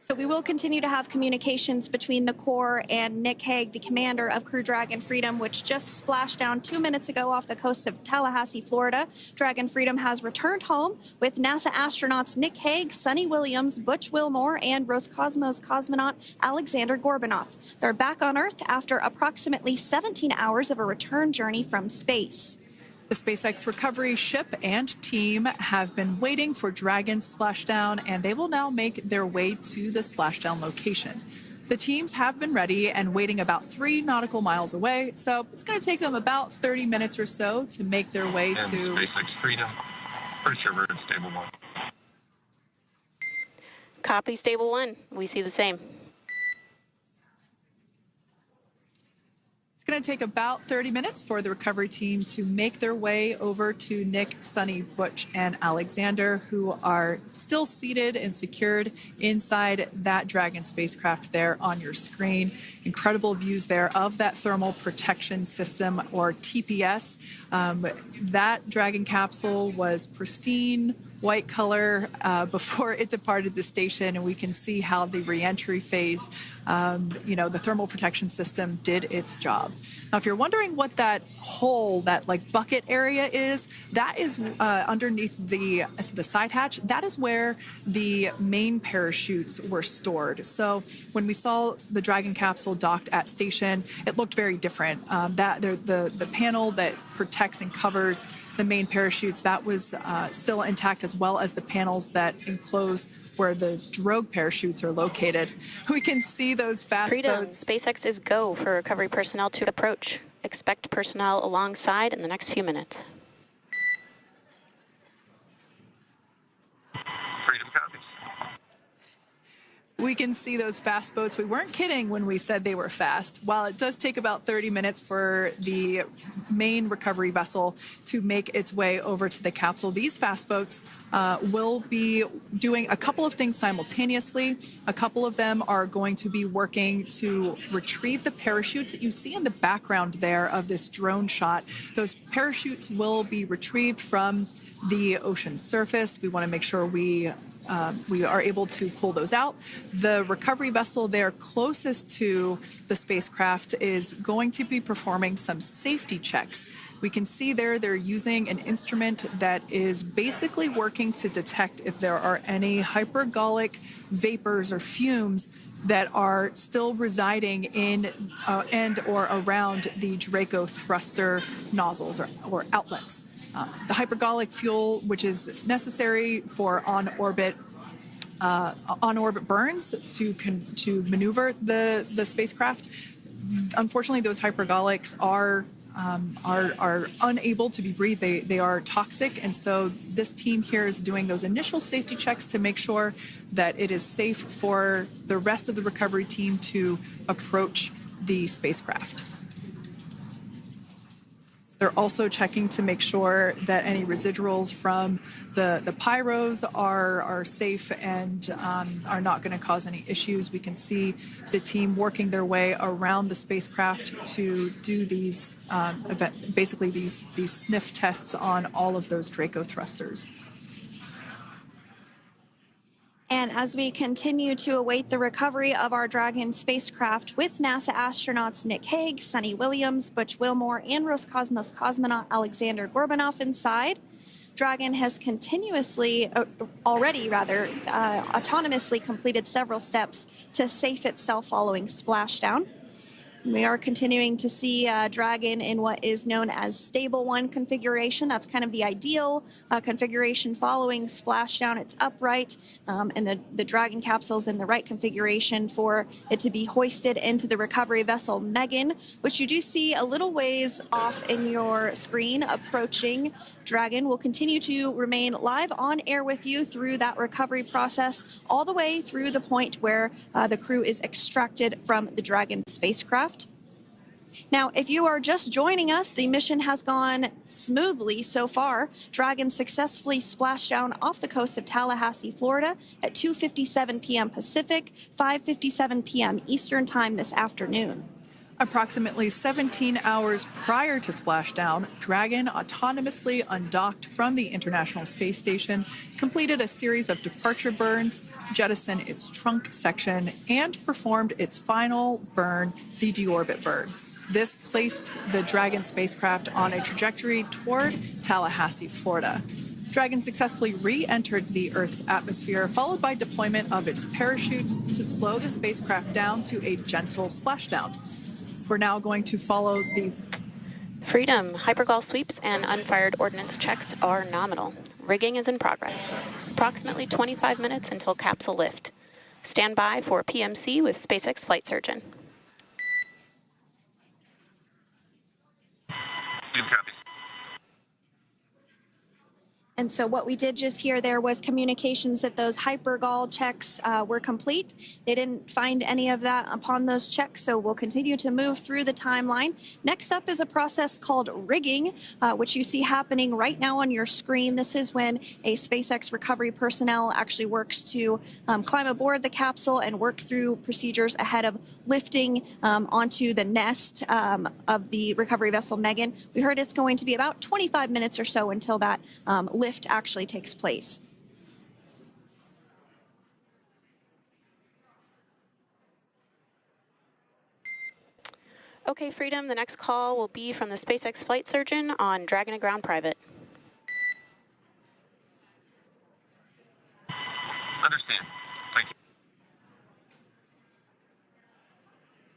So we will continue to have communications between the Corps and Nick Hague, the commander of Crew Dragon Freedom, which just splashed down 2 minutes ago off the coast of Tallahassee, Florida. Dragon Freedom has returned home with NASA astronauts Nick Hague, Sunny Williams, Butch Wilmore, and Roscosmos cosmonaut Alexander Gorbanov. They're back on Earth after approximately 17 hours of a return journey from space. The SpaceX recovery ship and team have been waiting for Dragon's splashdown, and they will now make their way to the splashdown location. The teams have been ready and waiting about 3 nautical miles away, so it's going to take them about 30 minutes or so to make their way and to SpaceX Freedom. Pretty sure we're in stable 1. Copy, stable 1. We see the same. It's going to take about 30 minutes for the recovery team to make their way over to Nick, Sunny, Butch, and Alexander, who are still seated and secured inside that Dragon spacecraft there on your screen. Incredible views there of that thermal protection system, or TPS. That Dragon capsule was pristine, white color before it departed the station, and we can see how the reentry phase, the thermal protection system did its job. Now, if you're wondering what that hole, that like bucket area is, that is underneath the side hatch. That is where the main parachutes were stored. So when we saw the Dragon capsule docked at station, it looked very different. The panel that protects and covers the main parachutes, that was still intact, as well as the panels that enclose where the drogue parachutes are located. We can see those fast Freedom. boats. SpaceX is go for recovery personnel to approach. Expect personnel alongside in the next few minutes. Freedom copies. We can see those fast boats. We weren't kidding when we said they were fast. While it does take about 30 minutes for the main recovery vessel to make its way over to the capsule, these fast boats will be doing a couple of things simultaneously. A couple of them are going to be working to retrieve the parachutes that you see in the background there of this drone shot. Those parachutes will be retrieved from the ocean surface. We want to make sure we are able to pull those out. The recovery vessel there closest to the spacecraft is going to be performing some safety checks. We can see there they're using an instrument that is basically working to detect if there are any hypergolic vapors or fumes that are still residing in and or around the Draco thruster nozzles or outlets. The hypergolic fuel, which is necessary for on-orbit burns to maneuver the spacecraft. Unfortunately, those hypergolics are unable to be breathed. They are toxic, and so this team here is doing those initial safety checks to make sure that it is safe for the rest of the recovery team to approach the spacecraft. They're also checking to make sure that any residuals from the pyros are safe and are not going to cause any issues. We can see the team working their way around the spacecraft to do these these sniff tests on all of those Draco thrusters. And as we continue to await the recovery of our Dragon spacecraft with NASA astronauts Nick Hague, Sunny Williams, Butch Wilmore, and Roscosmos cosmonaut Alexander Gorbanov inside, Dragon has autonomously completed several steps to safe itself following splashdown. We are continuing to see Dragon in what is known as stable 1 configuration. That's kind of the ideal configuration following splashdown. It's upright, and the Dragon capsule's in the right configuration for it to be hoisted into the recovery vessel Megan, which you do see a little ways off in your screen approaching. Dragon will continue to remain live on air with you through that recovery process, all the way through the point where the crew is extracted from the Dragon spacecraft. Now, if you are just joining us, the mission has gone smoothly so far. Dragon successfully splashed down off the coast of Tallahassee, Florida at 2:57 p.m. Pacific, 5:57 p.m. Eastern Time this afternoon. Approximately 17 hours prior to splashdown, Dragon autonomously undocked from the International Space Station, completed a series of departure burns, jettisoned its trunk section, and performed its final burn, the deorbit burn. This placed the Dragon spacecraft on a trajectory toward Tallahassee, Florida. Dragon successfully re-entered the Earth's atmosphere, followed by deployment of its parachutes to slow the spacecraft down to a gentle splashdown. We're now going to follow the Freedom. Hypergol sweeps and unfired ordnance checks are nominal. Rigging is in progress. Approximately 25 minutes until capsule lift. Stand by for PMC with SpaceX flight surgeon. And so what we did just hear there was communications that those hypergol checks were complete. They didn't find any of that upon those checks, so we'll continue to move through the timeline. Next up is a process called rigging, which you see happening right now on your screen. This is when a SpaceX recovery personnel actually works to climb aboard the capsule and work through procedures ahead of lifting onto the nest of the recovery vessel Megan. We heard it's going to be about 25 minutes or so until that lift actually takes place. Okay, Freedom, the next call will be from the SpaceX flight surgeon on Dragon to Ground Private. Understand. Thank you.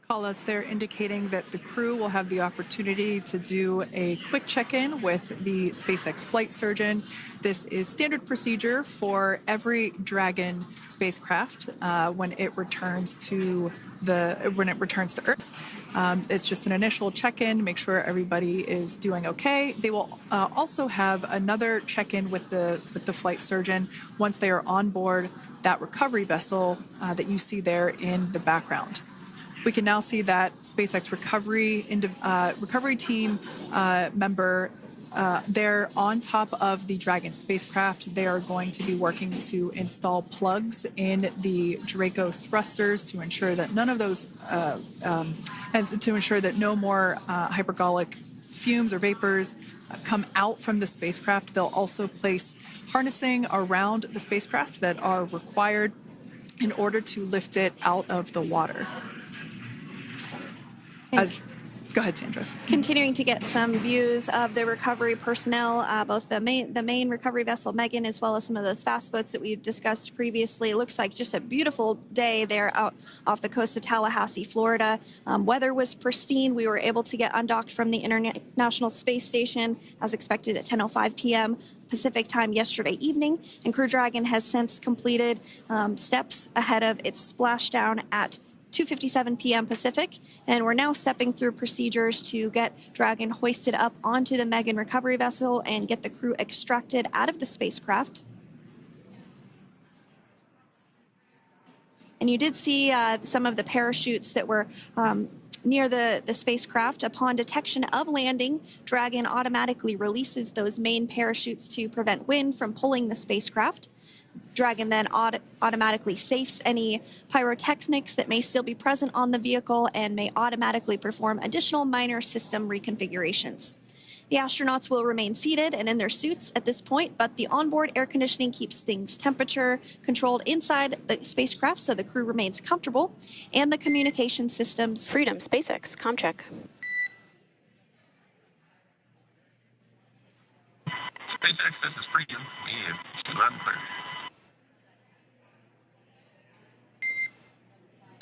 Callouts there indicating that the crew will have the opportunity to do a quick check-in with the SpaceX flight surgeon. This is standard procedure for every Dragon spacecraft when it returns to Earth. It's just an initial check-in, make sure everybody is doing okay. They will also have another check-in with the flight surgeon once they are on board that recovery vessel that you see there in the background. We can now see that SpaceX recovery team member they're on top of the Dragon spacecraft. They are going to be working to install plugs in the Draco thrusters to ensure that none of those, and to ensure that no more hypergolic fumes or vapors come out from the spacecraft. They'll also place harnessing around the spacecraft that are required in order to lift it out of the water. Go ahead, Sandra. Continuing to get some views of the recovery personnel, both the main recovery vessel Megan, as well as some of those fast boats that we've discussed previously. It looks like just a beautiful day there out off the coast of Tallahassee, Florida. Weather was pristine. We were able to get undocked from the International Space Station as expected at 10:05 p.m. Pacific time yesterday evening, and Crew Dragon has since completed steps ahead of its splashdown at 2:57 p.m. Pacific, and we're now stepping through procedures to get Dragon hoisted up onto the Megan recovery vessel and get the crew extracted out of the spacecraft. And you did see some of the parachutes that were near the spacecraft. Upon detection of landing, Dragon automatically releases those main parachutes to prevent wind from pulling the spacecraft. Dragon then automatically safes any pyrotechnics that may still be present on the vehicle and may automatically perform additional minor system reconfigurations. The astronauts will remain seated and in their suits at this point, but the onboard air conditioning keeps things temperature controlled inside the spacecraft so the crew remains comfortable, and the communication systems. Freedom, SpaceX, comcheck. SpaceX, this is Freedom. We have 2 loud and clear.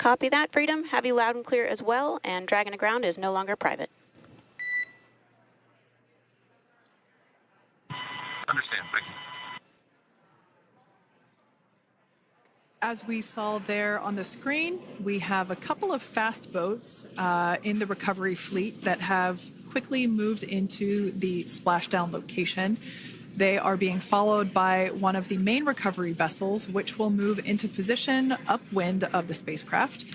Copy that, Freedom. Have you loud and clear as well, and Dragon Aground is no longer private. Understand. Thank you. As we saw there on the screen, we have a couple of fast boats in the recovery fleet that have quickly moved into the splashdown location. They are being followed by one of the main recovery vessels, which will move into position upwind of the spacecraft.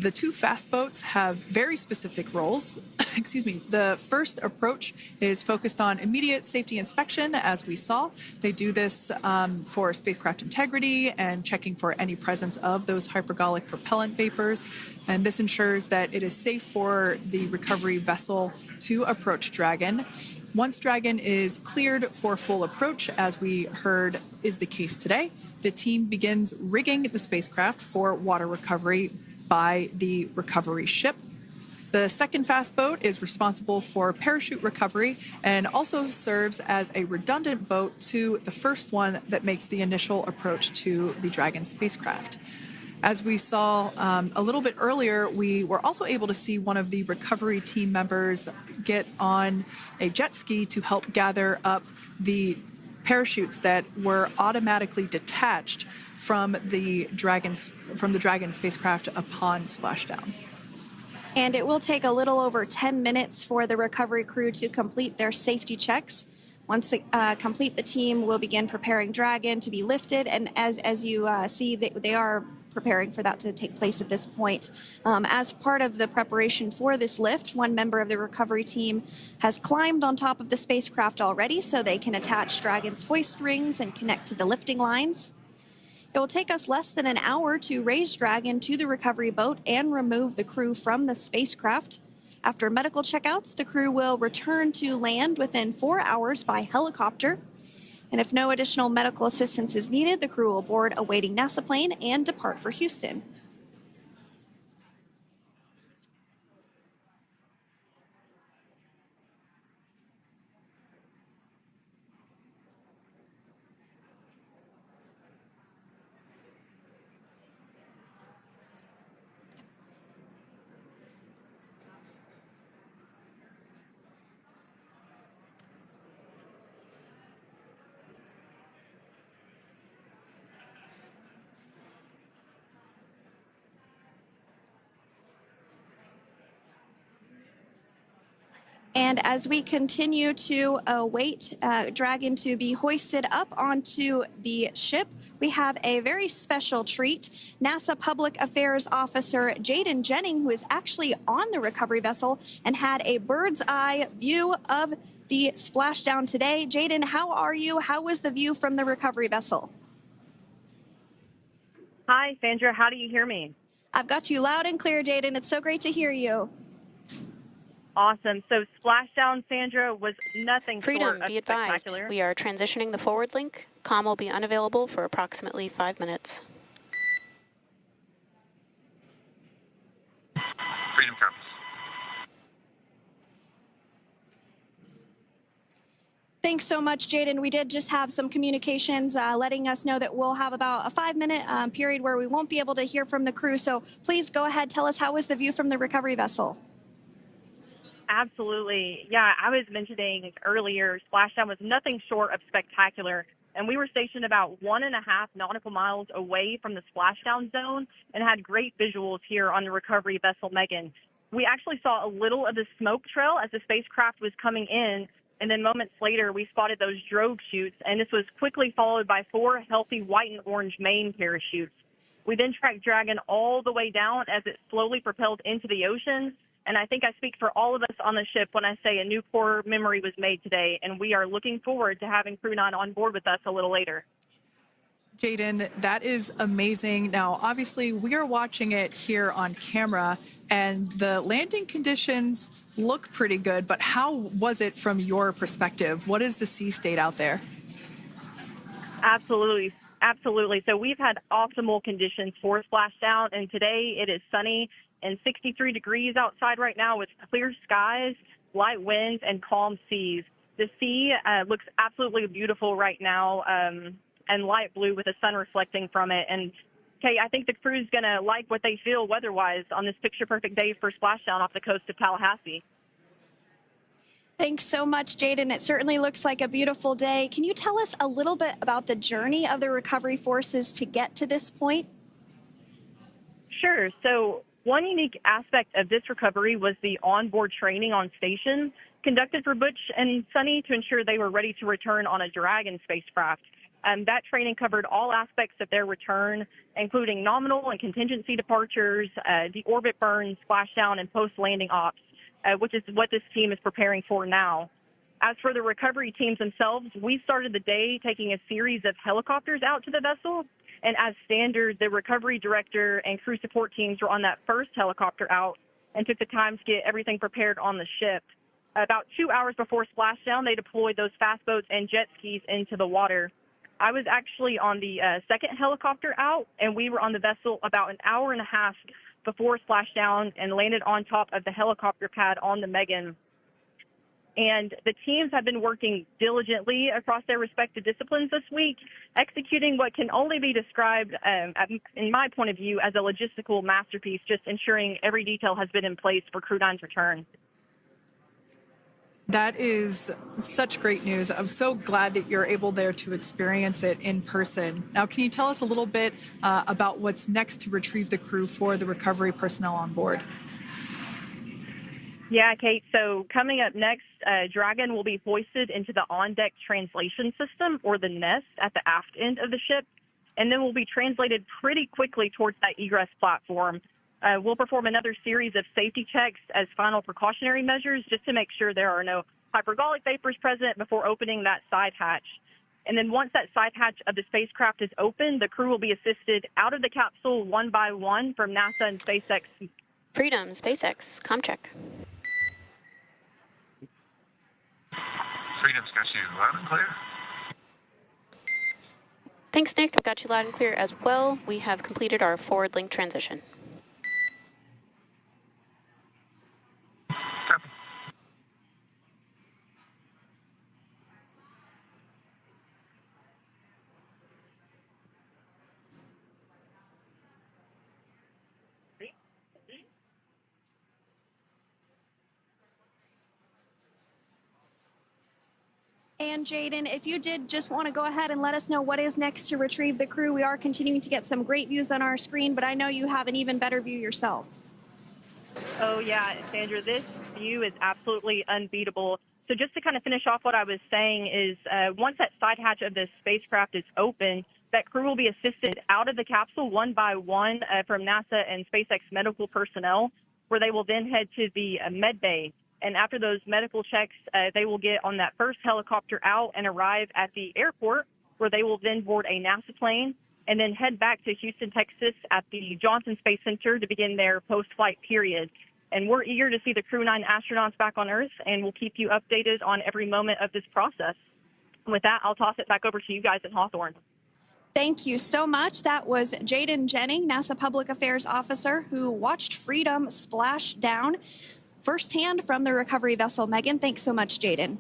The two fast boats have very specific roles. Excuse me. The first approach is focused on immediate safety inspection, as we saw. They do this for spacecraft integrity and checking for any presence of those hypergolic propellant vapors. And this ensures that it is safe for the recovery vessel to approach Dragon. Once Dragon is cleared for full approach, as we heard is the case today, the team begins rigging the spacecraft for water recovery by the recovery ship. The second fast boat is responsible for parachute recovery and also serves as a redundant boat to the first one that makes the initial approach to the Dragon spacecraft. As we saw a little bit earlier, we were also able to see one of the recovery team members get on a jet ski to help gather up the parachutes that were automatically detached from the Dragon spacecraft upon splashdown. And it will take a little over 10 minutes for the recovery crew to complete their safety checks. Once complete, the team will begin preparing Dragon to be lifted. And as you see, they are preparing for that to take place at this point. As part of the preparation for this lift, one member of the recovery team has climbed on top of the spacecraft already so they can attach Dragon's hoist rings and connect to the lifting lines. It will take us less than an hour to raise Dragon to the recovery boat and remove the crew from the spacecraft. After medical checkouts, the crew will return to land within 4 hours by helicopter. And if no additional medical assistance is needed, the crew will board a waiting NASA plane and depart for Houston. And as we continue to await Dragon to be hoisted up onto the ship, we have a very special treat. NASA Public Affairs Officer Jaden Jennings, who is actually on the recovery vessel and had a bird's eye view of the splashdown today. Jaden, how are you? How was the view from the recovery vessel? Hi, Sandra. How do you hear me? I've got you loud and clear, Jaden. It's so great to hear you. Awesome. So Splashdown, Sandra, was nothing Freedom, short of be advised. spectacular. We are transitioning the forward link. Comm will be unavailable for approximately 5 minutes. Freedom comes. Thanks so much, Jaden. We did just have some communications letting us know that we'll have about a 5-minute period where we won't be able to hear from the crew. So please go ahead, tell us, how was the view from the recovery vessel? Absolutely. Yeah, I was mentioning earlier, Splashdown was nothing short of spectacular. And we were stationed about 1.5 nautical miles away from the splashdown zone and had great visuals here on the recovery vessel Megan. We actually saw a little of the smoke trail as the spacecraft was coming in, and then moments later we spotted those drogue chutes, and this was quickly followed by 4 healthy white and orange main parachutes. We then tracked Dragon all the way down as it slowly propelled into the ocean. And I think I speak for all of us on the ship when I say a new core memory was made today, and we are looking forward to having Crew 9 on board with us a little later. Jaden, that is amazing. Now, obviously, we are watching it here on camera, and the landing conditions look pretty good, but how was it from your perspective? What is the sea state out there? Absolutely. Absolutely. So we've had optimal conditions for Splashdown, and today it is sunny and 63 degrees outside right now with clear skies, light winds, and calm seas. The sea looks absolutely beautiful right now, and light blue with the sun reflecting from it. And Kate, I think the crew's going to like what they feel weather-wise on this picture-perfect day for Splashdown off the coast of Tallahassee. Thanks so much, Jaden. It certainly looks like a beautiful day. Can you tell us a little bit about the journey of the recovery forces to get to this point? Sure. So one unique aspect of this recovery was the onboard training on station conducted for Butch and Sunny to ensure they were ready to return on a Dragon spacecraft. That training covered all aspects of their return, including nominal and contingency departures, the orbit burn, splashdown, and post-landing ops, which is what this team is preparing for now. As for the recovery teams themselves, we started the day taking a series of helicopters out to the vessel. And as standard, the recovery director and crew support teams were on that first helicopter out and took the time to get everything prepared on the ship. About 2 hours before splashdown, they deployed those fast boats and jet skis into the water. I was actually on the second helicopter out, and we were on the vessel about an hour and a half before splashdown and landed on top of the helicopter pad on the Megan. And the teams have been working diligently across their respective disciplines this week, executing what can only be described, in my point of view, as a logistical masterpiece, just ensuring every detail has been in place for Crew 9's return. That is such great news. I'm so glad that you're able there to experience it in person. Now, can you tell us a little bit about what's next to retrieve the crew for the recovery personnel on board? Yeah, Kate. So coming up next, Dragon will be hoisted into the on-deck translation system, or the nest, at the aft end of the ship, and then will be translated pretty quickly towards that egress platform. We'll perform another series of safety checks as final precautionary measures just to make sure there are no hypergolic vapors present before opening that side hatch. And then once that side hatch of the spacecraft is open, the crew will be assisted out of the capsule one by one from NASA and SpaceX. Freedom, SpaceX, comm check. Freedom's got you loud and clear. Thanks, Nick. I've got you loud and clear as well. We have completed our forward link transition. Copy. And Jaden, if you did just want to go ahead and let us know what is next to retrieve the crew, we are continuing to get some great views on our screen, but I know you have an even better view yourself. Oh, yeah, Sandra, this view is absolutely unbeatable. So just to kind of finish off what I was saying is once that side hatch of the spacecraft is open, that crew will be assisted out of the capsule one by one from NASA and SpaceX medical personnel, where they will then head to the med bay. And after those medical checks, they will get on that first helicopter out and arrive at the airport, where they will then board a NASA plane and then head back to Houston, Texas at the Johnson Space Center to begin their post-flight period. And we're eager to see the Crew 9 astronauts back on Earth, and we'll keep you updated on every moment of this process. With that, I'll toss it back over to you guys at Hawthorne. Thank you so much. That was Jaden Jennings, NASA Public Affairs Officer, who watched Freedom splash down firsthand from the recovery vessel Megan. Thanks so much, Jaden.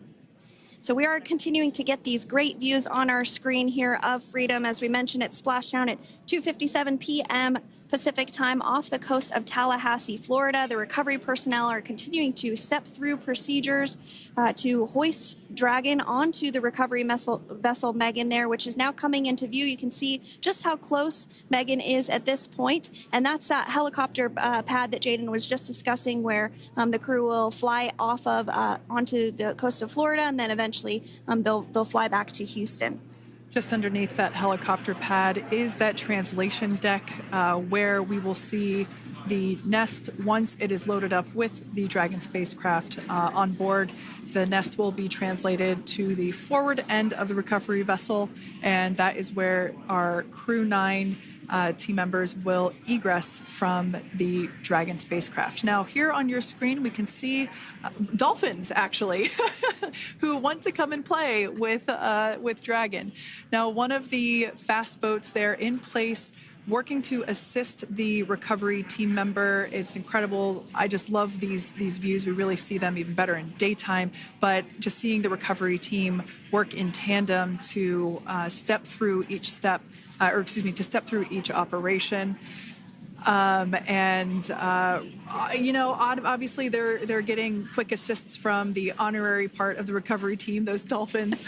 So we are continuing to get these great views on our screen here of Freedom. As we mentioned, it splashed down at 2:57 p.m. Pacific time off the coast of Tallahassee, Florida. The recovery personnel are continuing to step through procedures to hoist Dragon onto the recovery vessel Megan there, which is now coming into view. You can see just how close Megan is at this point. And that's that helicopter pad that Jaden was just discussing, where the crew will fly off of onto the coast of Florida, and then eventually they'll fly back to Houston. Just underneath that helicopter pad is that translation deck where we will see the nest once it is loaded up with the Dragon spacecraft on board. The nest will be translated to the forward end of the recovery vessel, and that is where our Crew 9 team members will egress from the Dragon spacecraft. Now, here on your screen, we can see dolphins, actually, who want to come and play with Dragon. Now, one of the fast boats there in place, working to assist the recovery team member. It's incredible. I just love these views. We really see them even better in daytime, but just seeing the recovery team work in tandem to step through each step to step through each operation. Obviously they're getting quick assists from the honorary part of the recovery team, those dolphins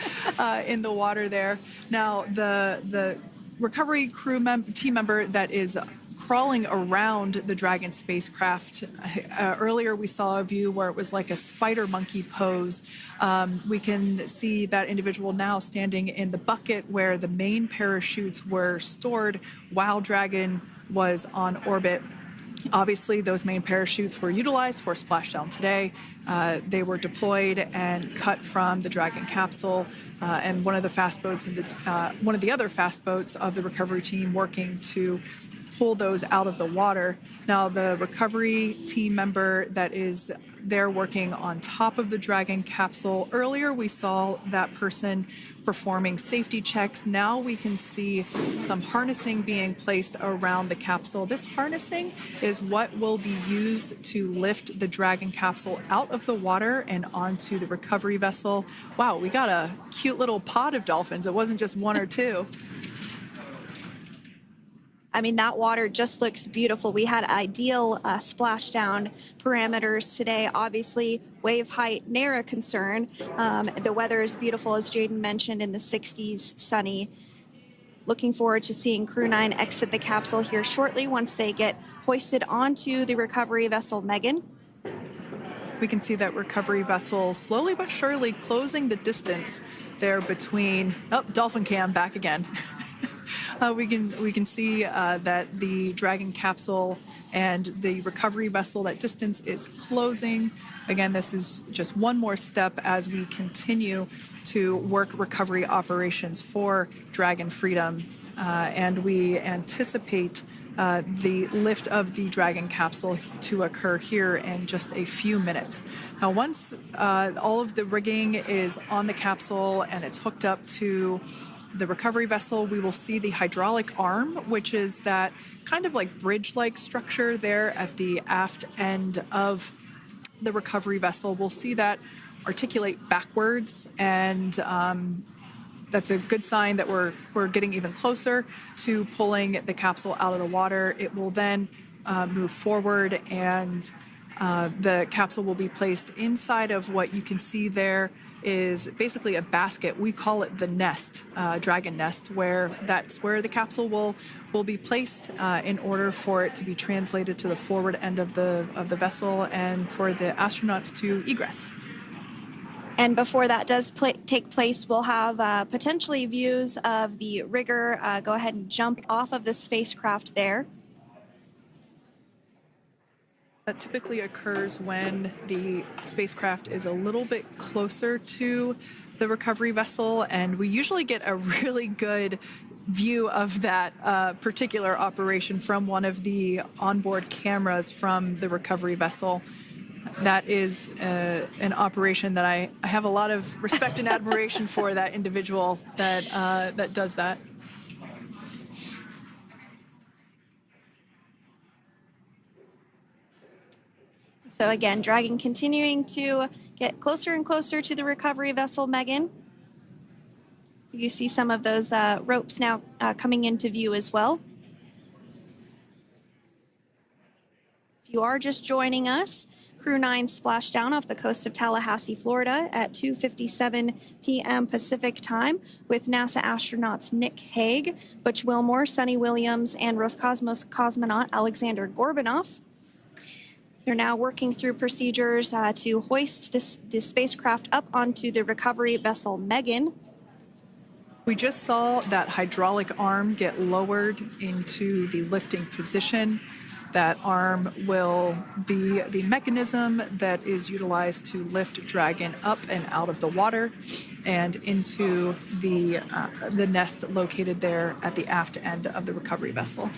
in the water there. Now the recovery team member that is crawling around the Dragon spacecraft. Earlier we saw a view where it was like a spider monkey pose. We can see that individual now standing in the bucket where the main parachutes were stored while Dragon was on orbit. Obviously, those main parachutes were utilized for Splashdown today. They were deployed and cut from the Dragon capsule, and one of the other fast boats of the recovery team working to pull those out of the water. Now, the recovery team member that is there working on top of the Dragon capsule. Earlier, we saw that person performing safety checks. Now we can see some harnessing being placed around the capsule. This harnessing is what will be used to lift the Dragon capsule out of the water and onto the recovery vessel. Wow, we got a cute little pod of dolphins. It wasn't just one or two. I mean, that water just looks beautiful. We had ideal splashdown parameters today. Obviously, wave height, ne'er a concern. The weather is beautiful, as Jaden mentioned, in the 60s, sunny. Looking forward to seeing Crew 9 exit the capsule here shortly once they get hoisted onto the recovery vessel Megan. We can see that recovery vessel slowly but surely closing the distance there between, dolphin cam back again. We can see that the Dragon capsule and the recovery vessel, that distance is closing. Again, this is just one more step as we continue to work recovery operations for Dragon Freedom, and we anticipate the lift of the Dragon capsule to occur here in just a few minutes. Now, once all of the rigging is on the capsule and it's hooked up to the recovery vessel, we will see the hydraulic arm, which is that kind of like bridge-like structure there at the aft end of the recovery vessel. We'll see that articulate backwards, and that's a good sign that we're getting even closer to pulling the capsule out of the water. It will then move forward, and the capsule will be placed inside of what you can see there is basically a basket. We call it the nest, Dragon nest, that's where the capsule will be placed in order for it to be translated to the forward end of the vessel and for the astronauts to egress. And before that does take place, we'll have potentially views of the rigger go ahead and jump off of the spacecraft there. That typically occurs when the spacecraft is a little bit closer to the recovery vessel, and we usually get a really good view of that particular operation from one of the onboard cameras from the recovery vessel. That is an operation that I have a lot of respect and admiration for, that individual that does that. So again, Dragon continuing to get closer and closer to the recovery vessel Megan. You see some of those ropes now coming into view as well. If you are just joining us, Crew 9 Splashdown off the coast of Tallahassee, Florida at 2:57 p.m. Pacific time with NASA astronauts Nick Hague, Butch Wilmore, Sunny Williams, and Roscosmos cosmonaut Alexander Gorbunov. They're now working through procedures to hoist this spacecraft up onto the recovery vessel Megan. We just saw that hydraulic arm get lowered into the lifting position. That arm will be the mechanism that is utilized to lift Dragon up and out of the water and into the nest located there at the aft end of the recovery vessel.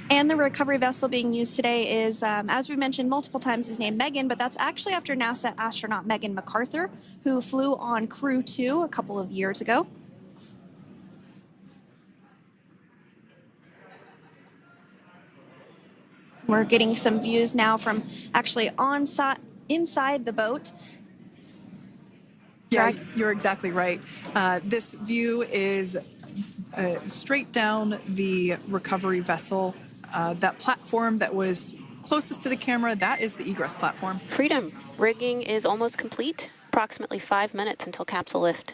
And the recovery vessel being used today is, as we mentioned multiple times, is named Megan, but that's actually after NASA astronaut Megan McArthur, who flew on Crew 2 a couple of years ago. We're getting some views now from actually inside the boat. Yeah, you're exactly right. This view is straight down the recovery vessel. That platform that was closest to the camera, that is the egress platform. Freedom, rigging is almost complete. Approximately 5 minutes until capsule lift.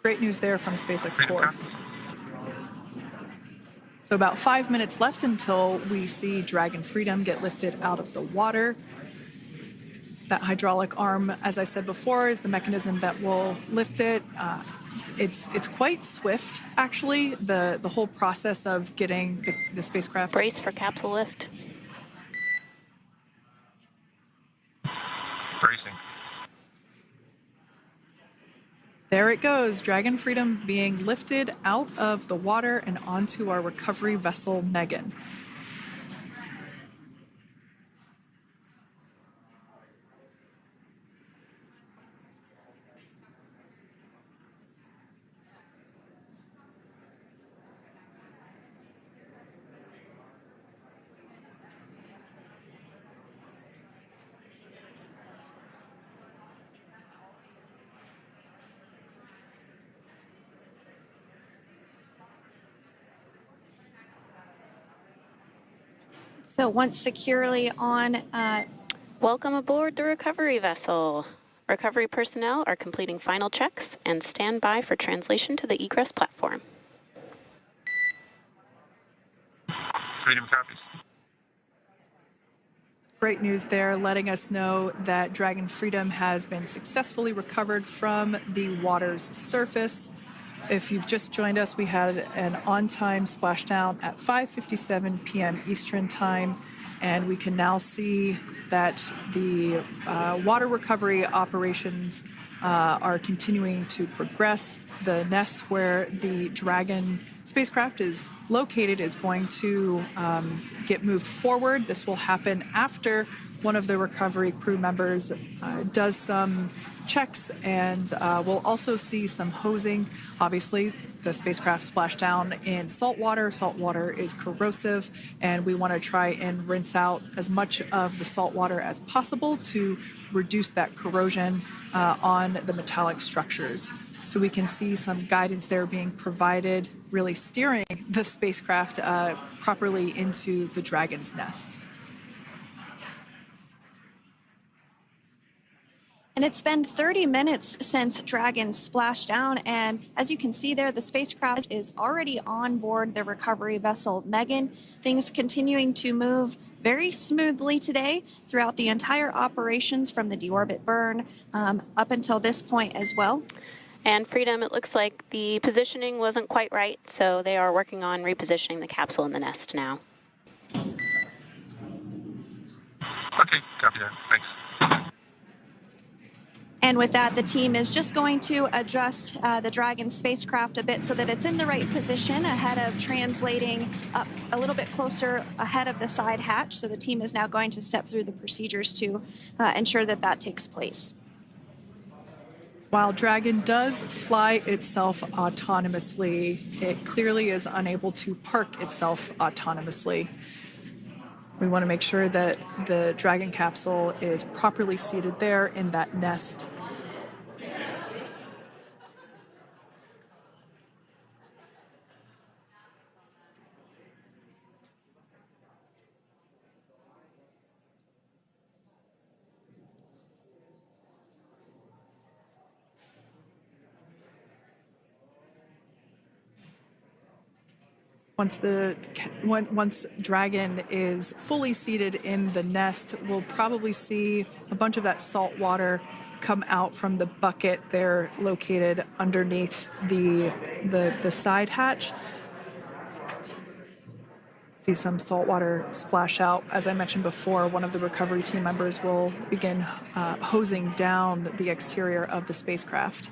Great news there from SpaceX Core. So about 5 minutes left until we see Dragon Freedom get lifted out of the water. That hydraulic arm, as I said before, is the mechanism that will lift it. It's quite swift, actually, the whole process of getting the spacecraft. Brace for capsule lift. Bracing. There it goes, Dragon Freedom being lifted out of the water and onto our recovery vessel, Megan. So once securely on, Welcome aboard the recovery vessel. Recovery personnel are completing final checks and stand by for translation to the egress platform. Freedom copies. Great news there, letting us know that Dragon Freedom has been successfully recovered from the water's surface. If you've just joined us, we had an on-time splashdown at 5:57 p.m. Eastern Time, and we can now see that the water recovery operations are continuing to progress. The nest where the Dragon spacecraft is located is going to get moved forward. This will happen after one of the recovery crew members does some checks, and we'll also see some hosing. Obviously, the spacecraft splashed down in salt water. Salt water is corrosive, and we want to try and rinse out as much of the salt water as possible to reduce that corrosion on the metallic structures. So we can see some guidance there being provided, really steering the spacecraft properly into the Dragon's nest. and it's been 30 minutes since Dragon splashed down, and as you can see there, the spacecraft is already on board the recovery vessel Megan. Things continuing to move very smoothly today throughout the entire operations from the deorbit burn up until this point as well. And Freedom, it looks like the positioning wasn't quite right, so they are working on repositioning the capsule in the nest now. Okay, copy that. Thanks. And with that, the team is just going to adjust the Dragon spacecraft a bit so that it's in the right position ahead of translating up a little bit closer ahead of the side hatch. So the team is now going to step through the procedures to ensure that that takes place. While Dragon does fly itself autonomously, it clearly is unable to park itself autonomously. We want to make sure that the Dragon capsule is properly seated there in that nest. Once Dragon is fully seated in the nest, we'll probably see a bunch of that salt water come out from the bucket there located underneath the side hatch. See some salt water splash out. As I mentioned before, one of the recovery team members will begin hosing down the exterior of the spacecraft.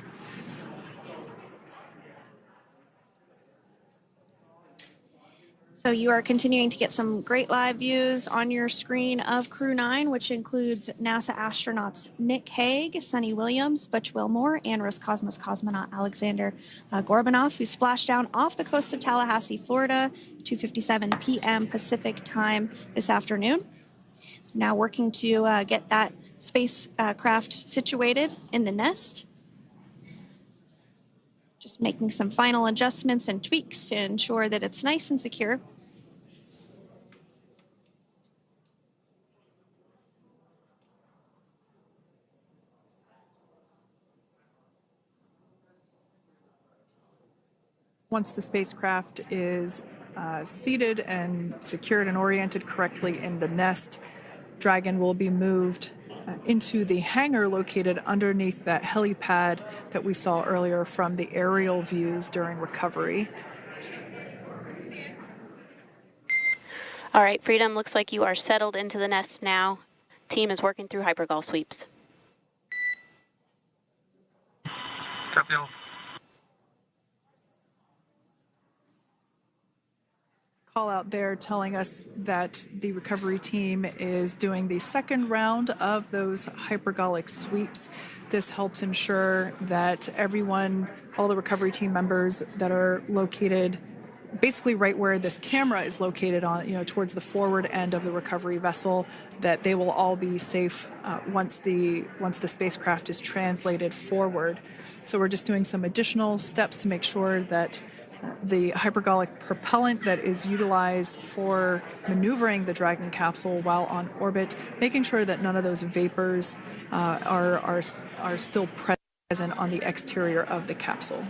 So you are continuing to get some great live views on your screen of Crew 9, which includes NASA astronauts Nick Hague, Sunny Williams, Butch Wilmore, and Roscosmos cosmonaut Alexander Gorbanov, who splashed down off the coast of Tallahassee, Florida, 2:57 p.m. Pacific time this afternoon. Now working to get that spacecraft situated in the nest. Just making some final adjustments and tweaks to ensure that it's nice and secure. Once the spacecraft is seated and secured and oriented correctly in the nest, Dragon will be moved into the hangar located underneath that helipad that we saw earlier from the aerial views during recovery. All right, Freedom, looks like you are settled into the nest now. Team is working through hypergol sweeps. Copy all. Call out there telling us that the recovery team is doing the second round of those hypergolic sweeps. This helps ensure that everyone, all the recovery team members that are located basically right where this camera is located on, towards the forward end of the recovery vessel, that they will all be safe once the spacecraft is translated forward. So we're just doing some additional steps to make sure that the hypergolic propellant that is utilized for maneuvering the Dragon capsule while on orbit, making sure that none of those vapors are still present on the exterior of the capsule.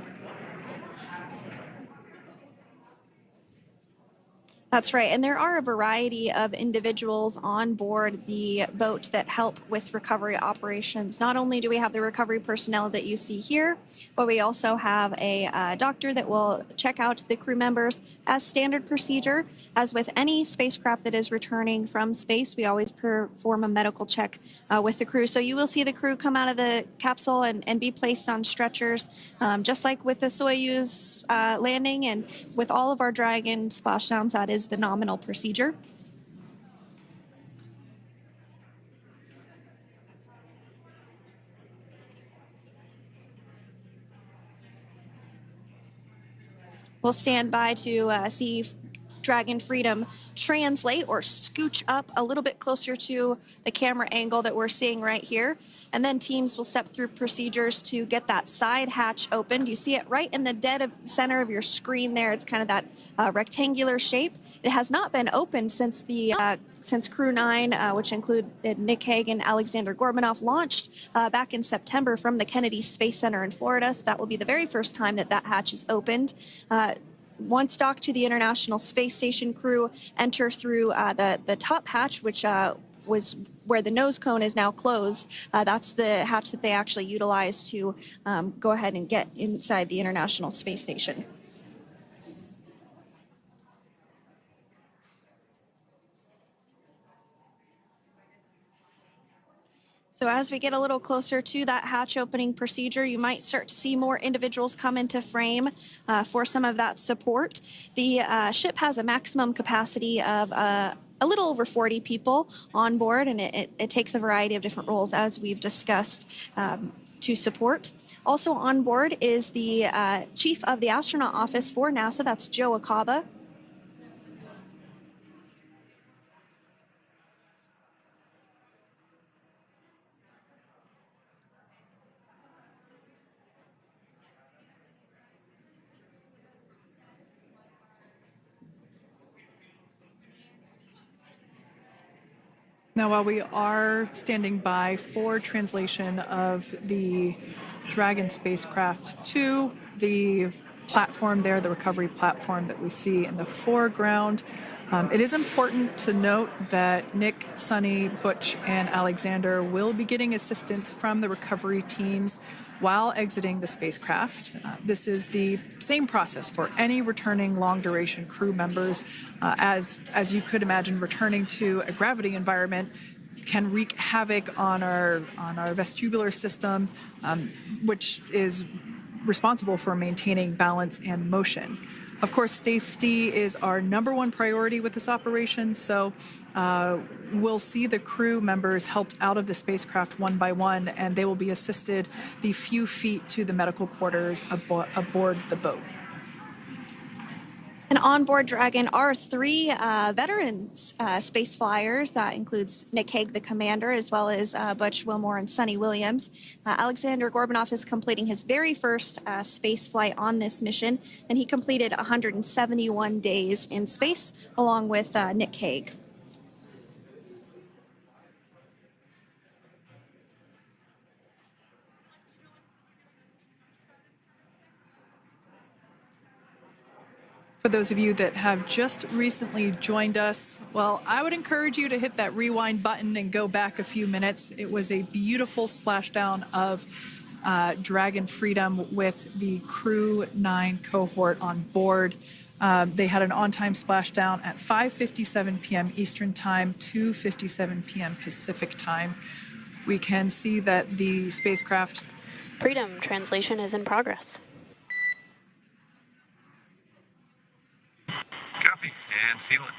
That's right, and there are a variety of individuals on board the boat that help with recovery operations. Not only do we have the recovery personnel that you see here, but we also have a doctor that will check out the crew members as standard procedure. As with any spacecraft that is returning from space, we always perform a medical check with the crew. So you will see the crew come out of the capsule and be placed on stretchers, just like with the Soyuz landing and with all of our Dragon splashdowns. That is the nominal procedure. We'll stand by to see Dragon Freedom translate or scooch up a little bit closer to the camera angle that we're seeing right here. And then teams will step through procedures to get that side hatch opened. You see it right in the dead center of your screen there. It's kind of that rectangular shape. It has not been opened since Crew 9, which included Nick Hague and Alexander Gorbanov, launched back in September from the Kennedy Space Center in Florida. So that will be the very first time that hatch is opened. Once docked to the International Space Station, crew enter through the top hatch, which was where the nose cone is now closed. That's the hatch that they actually utilize to go ahead and get inside the International Space Station. So as we get a little closer to that hatch opening procedure, you might start to see more individuals come into frame for some of that support. The ship has a maximum capacity of a little over 40 people on board, and it takes a variety of different roles, as we've discussed, to support. Also on board is the Chief of the Astronaut Office for NASA, that's Joe Acaba. Now, while we are standing by for translation of the Dragon spacecraft to the platform there, the recovery platform that we see in the foreground, it is important to note that Nick, Sunny, Butch, and Alexander will be getting assistance from the recovery teams while exiting the spacecraft. This is the same process for any returning long-duration crew members. As you could imagine, returning to a gravity environment can wreak havoc on our vestibular system, which is responsible for maintaining balance and motion. Of course, safety is our number one priority with this operation, so we'll see the crew members helped out of the spacecraft one by one, and they will be assisted the few feet to the medical quarters aboard the boat. And on board Dragon are three veterans space flyers. That includes Nick Hague, the commander, as well as Butch Wilmore and Sonny Williams. Alexander Gorbunov is completing his very first space flight on this mission, and he completed 171 days in space along with Nick Hague. For those of you that have just recently joined us, well, I would encourage you to hit that rewind button and go back a few minutes. It was a beautiful splashdown of Dragon Freedom with the Crew 9 cohort on board. They had an on-time splashdown at 5:57 p.m. Eastern Time, 2:57 p.m. Pacific Time. We can see that the spacecraft... Freedom translation is in progress. Copy, and seal it.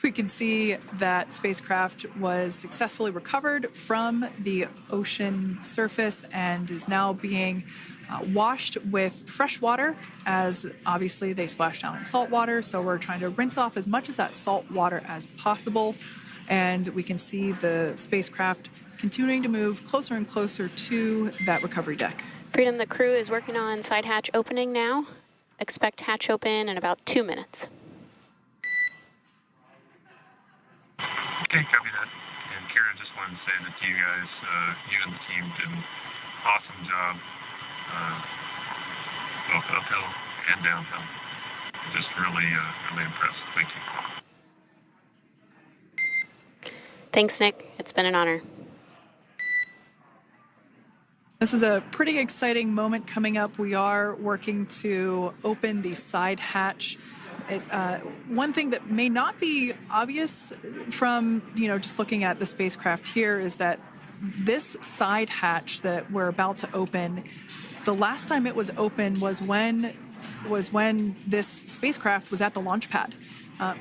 We can see that spacecraft was successfully recovered from the ocean surface and is now being washed with fresh water, as obviously they splashed down in salt water. So we're trying to rinse off as much of that salt water as possible. And we can see the spacecraft continuing to move closer and closer to that recovery deck. Freedom, the crew is working on side hatch opening now. Expect hatch open in about 2 minutes. Okay, copy that. And Kira, just wanted to say that you guys, you and the team did an awesome job, both uphill and downhill. Just really, really impressed. Thank you. Thanks, Nick. It's been an honor. This is a pretty exciting moment coming up. We are working to open the side hatch. One thing that may not be obvious from, just looking at the spacecraft here is that this side hatch that we're about to open, the last time it was open was when this spacecraft was at the launch pad.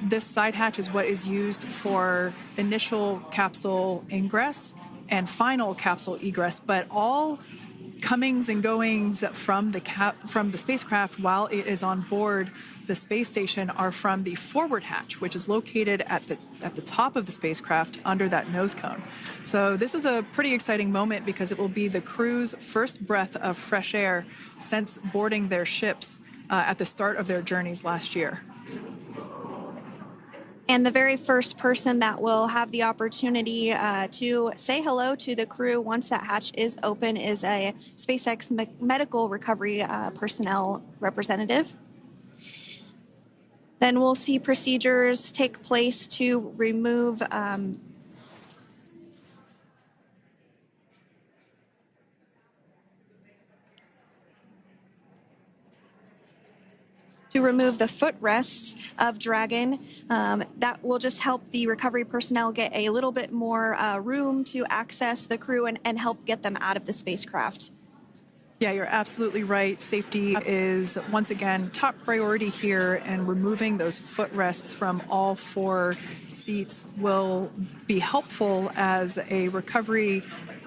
This side hatch is what is used for initial capsule ingress and final capsule egress, but all comings and goings from the spacecraft while it is on board the space station are from the forward hatch, which is located at the top of the spacecraft under that nose cone. So this is a pretty exciting moment because it will be the crew's first breath of fresh air since boarding their ships at the start of their journeys last year. And the very first person that will have the opportunity to say hello to the crew once that hatch is open is a SpaceX medical recovery personnel representative. Then we'll see procedures take place to remove the footrests of Dragon. That will just help the recovery personnel get a little bit more room to access the crew and help get them out of the spacecraft. Yeah, you're absolutely right. Safety is, once again, top priority here, and removing those footrests from all 4 seats will be helpful as a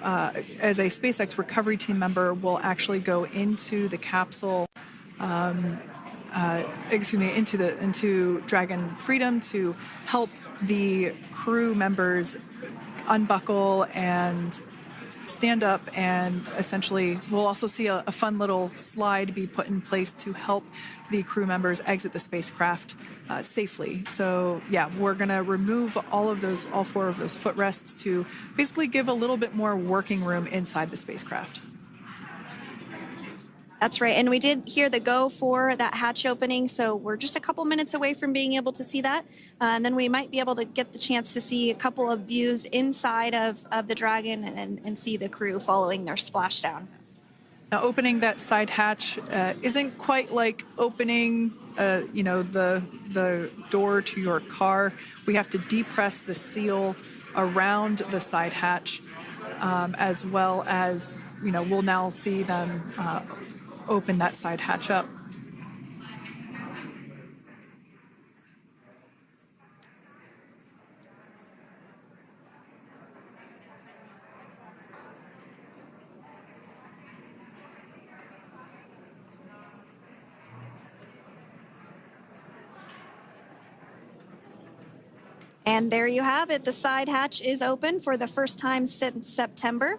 SpaceX recovery team member will actually go into the capsule, into Dragon Freedom to help the crew members unbuckle and stand up, and essentially we'll also see a fun little slide be put in place to help the crew members exit the spacecraft safely. So yeah, we're going to remove all 4 of those footrests to basically give a little bit more working room inside the spacecraft. That's right, and we did hear the go for that hatch opening, so we're just a couple minutes away from being able to see that, and then we might be able to get the chance to see a couple of views inside of the Dragon and see the crew following their splashdown. Now, opening that side hatch isn't quite like opening, the door to your car. We have to depress the seal around the side hatch, as well as, we'll now see them open that side hatch up. And there you have it. The side hatch is open for the first time since September.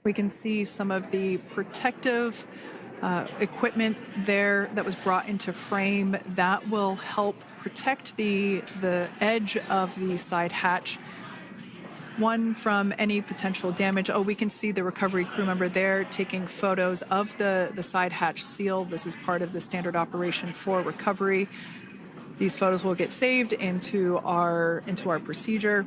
We can see some of the protective equipment there that was brought into frame that will help protect the edge of the side hatch. One, from any potential damage. Oh, we can see the recovery crew member there taking photos of the side hatch seal. This is part of the standard operation for recovery. These photos will get saved into our procedure.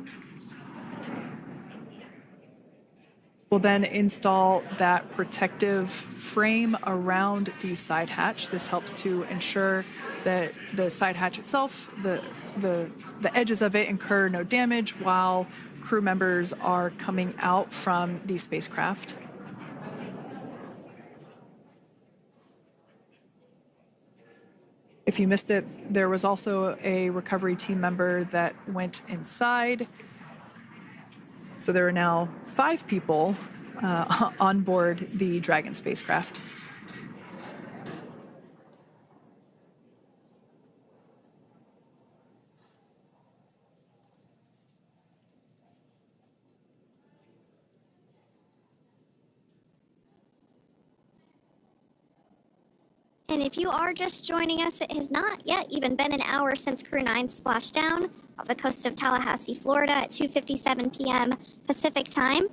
We'll then install that protective frame around the side hatch. This helps to ensure that the side hatch itself, the edges of it, incur no damage while crew members are coming out from the spacecraft. If you missed it, there was also a recovery team member that went inside. So there are now 5 people on board the Dragon spacecraft. And if you are just joining us, it has not yet even been an hour since Crew 9 splashed down off the coast of Tallahassee, Florida at 2:57 p.m. Pacific time.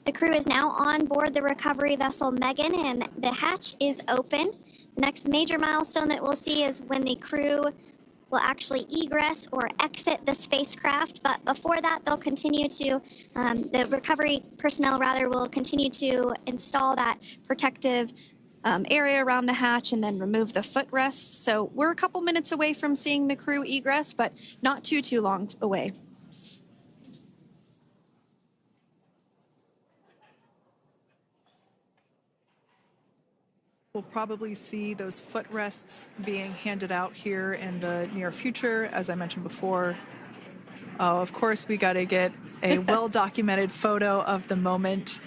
The crew is now on board the recovery vessel Megan, and the hatch is open. The next major milestone that we'll see is when the crew will actually egress or exit the spacecraft. But before that, they'll continue to, the recovery personnel rather, will continue to install that protective area around the hatch and then remove the footrests. So we're a couple minutes away from seeing the crew egress, but not too long away. We'll probably see those footrests being handed out here in the near future, as I mentioned before. Oh, of course, we got to get a well-documented photo of the moment.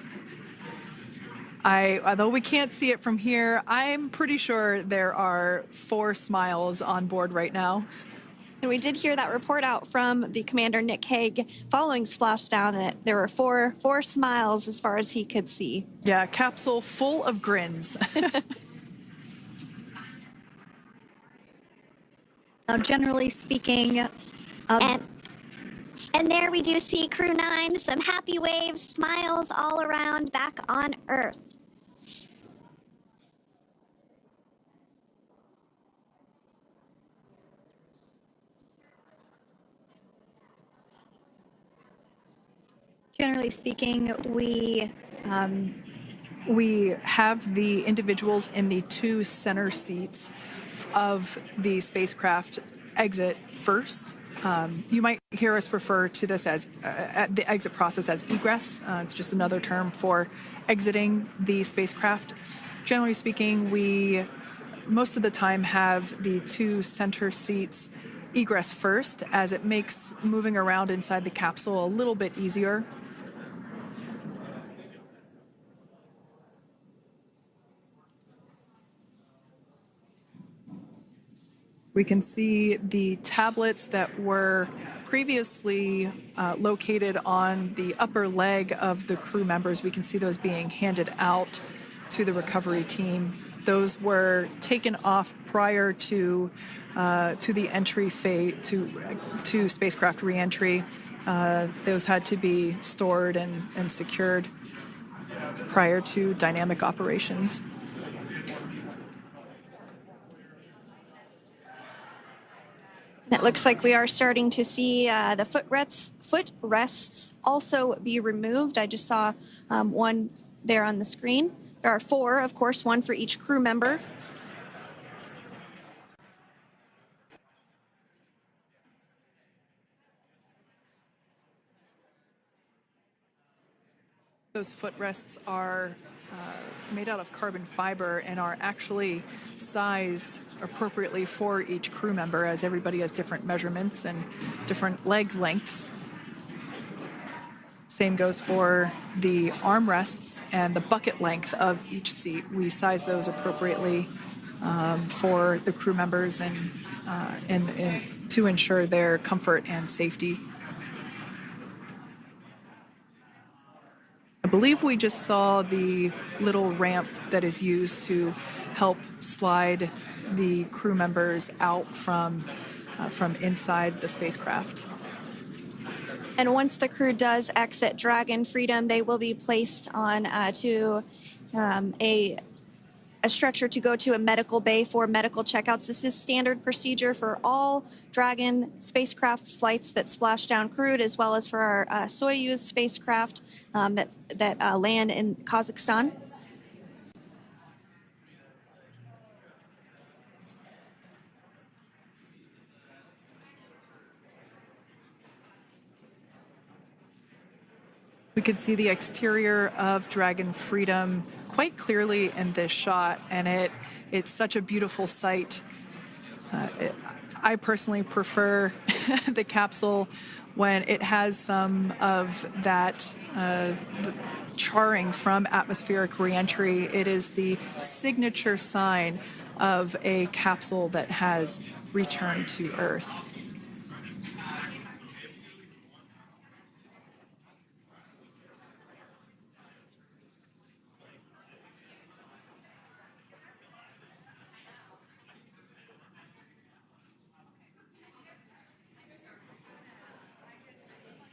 Although we can't see it from here, I'm pretty sure there are 4 smiles on board right now. And we did hear that report out from the commander, Nick Hague, following Splashdown, that there were four smiles as far as he could see. Yeah, capsule full of grins. Now, generally speaking, and there we do see Crew 9, some happy waves, smiles all around back on Earth. Generally speaking, we have the individuals in the 2 center seats of the spacecraft exit first. You might hear us refer to this as the exit process as egress. It's just another term for exiting the spacecraft. Generally speaking, we most of the time have the 2 center seats egress first, as it makes moving around inside the capsule a little bit easier. We can see the tablets that were previously located on the upper leg of the crew members. We can see those being handed out to the recovery team. Those were taken off prior to the entry phase, to spacecraft reentry. Those had to be stored and secured prior to dynamic operations. It looks like we are starting to see the footrests also be removed. I just saw one there on the screen. There are 4, of course, 1 for each crew member. Those footrests are made out of carbon fiber and are actually sized appropriately for each crew member, as everybody has different measurements and different leg lengths. Same goes for the armrests and the bucket length of each seat. We size those appropriately for the crew members and to ensure their comfort and safety. I believe we just saw the little ramp that is used to help slide the crew members out from inside the spacecraft. And once the crew does exit Dragon Freedom, they will be placed on to a stretcher to go to a medical bay for medical checkouts. This is standard procedure for all Dragon spacecraft flights that Splashdown crewed, as well as for our Soyuz spacecraft that land in Kazakhstan. We could see the exterior of Dragon Freedom quite clearly in this shot, and it's such a beautiful sight. I personally prefer the capsule when it has some of that charring from atmospheric reentry. It is the signature sign of a capsule that has returned to Earth.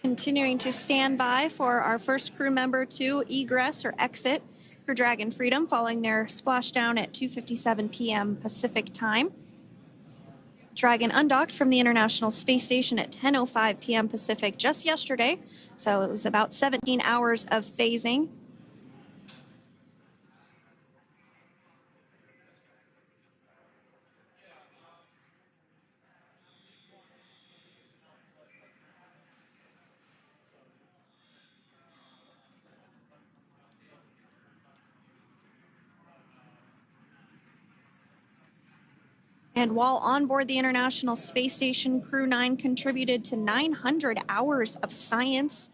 Continuing to stand by for our first crew member to egress or exit Crew Dragon Freedom following their splashdown at 2:57 p.m. Pacific time. Dragon undocked from the International Space Station at 10:05 p.m. Pacific just yesterday, so it was about 17 hours of phasing. And while on board the International Space Station, Crew 9 contributed to 900 hours of science,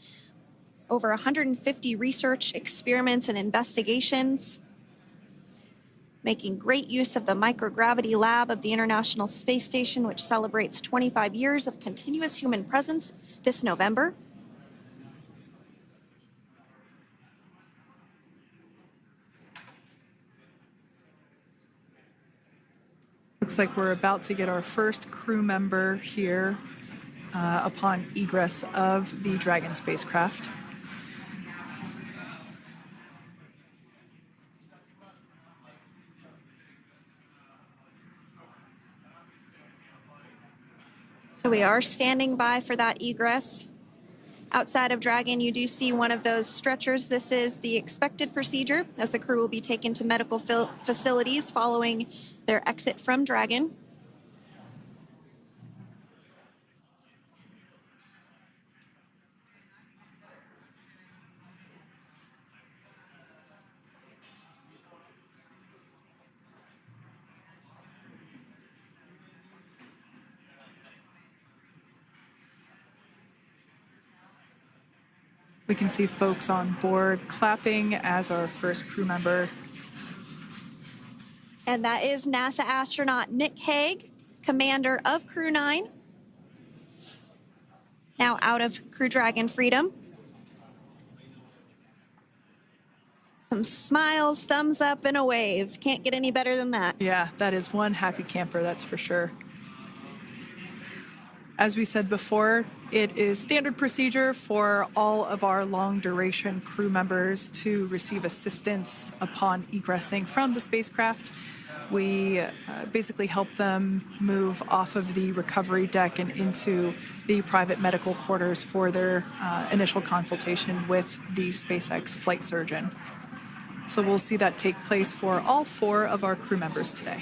over 150 research experiments and investigations, making great use of the microgravity lab of the International Space Station, which celebrates 25 years of continuous human presence this November. Looks like we're about to get our first crew member here upon egress of the Dragon spacecraft. So we are standing by for that egress. Outside of Dragon, you do see one of those stretchers. This is the expected procedure as the crew will be taken to medical facilities following their exit from Dragon. We can see folks on board clapping as our first crew member. And that is NASA astronaut Nick Hague, commander of Crew 9, now out of Crew Dragon Freedom. Some smiles, thumbs up, and a wave. Can't get any better than that. Yeah, that is one happy camper, that's for sure. As we said before, it is standard procedure for all of our long-duration crew members to receive assistance upon egressing from the spacecraft. We basically help them move off of the recovery deck and into the private medical quarters for their initial consultation with the SpaceX flight surgeon. So we'll see that take place for all 4 of our crew members today.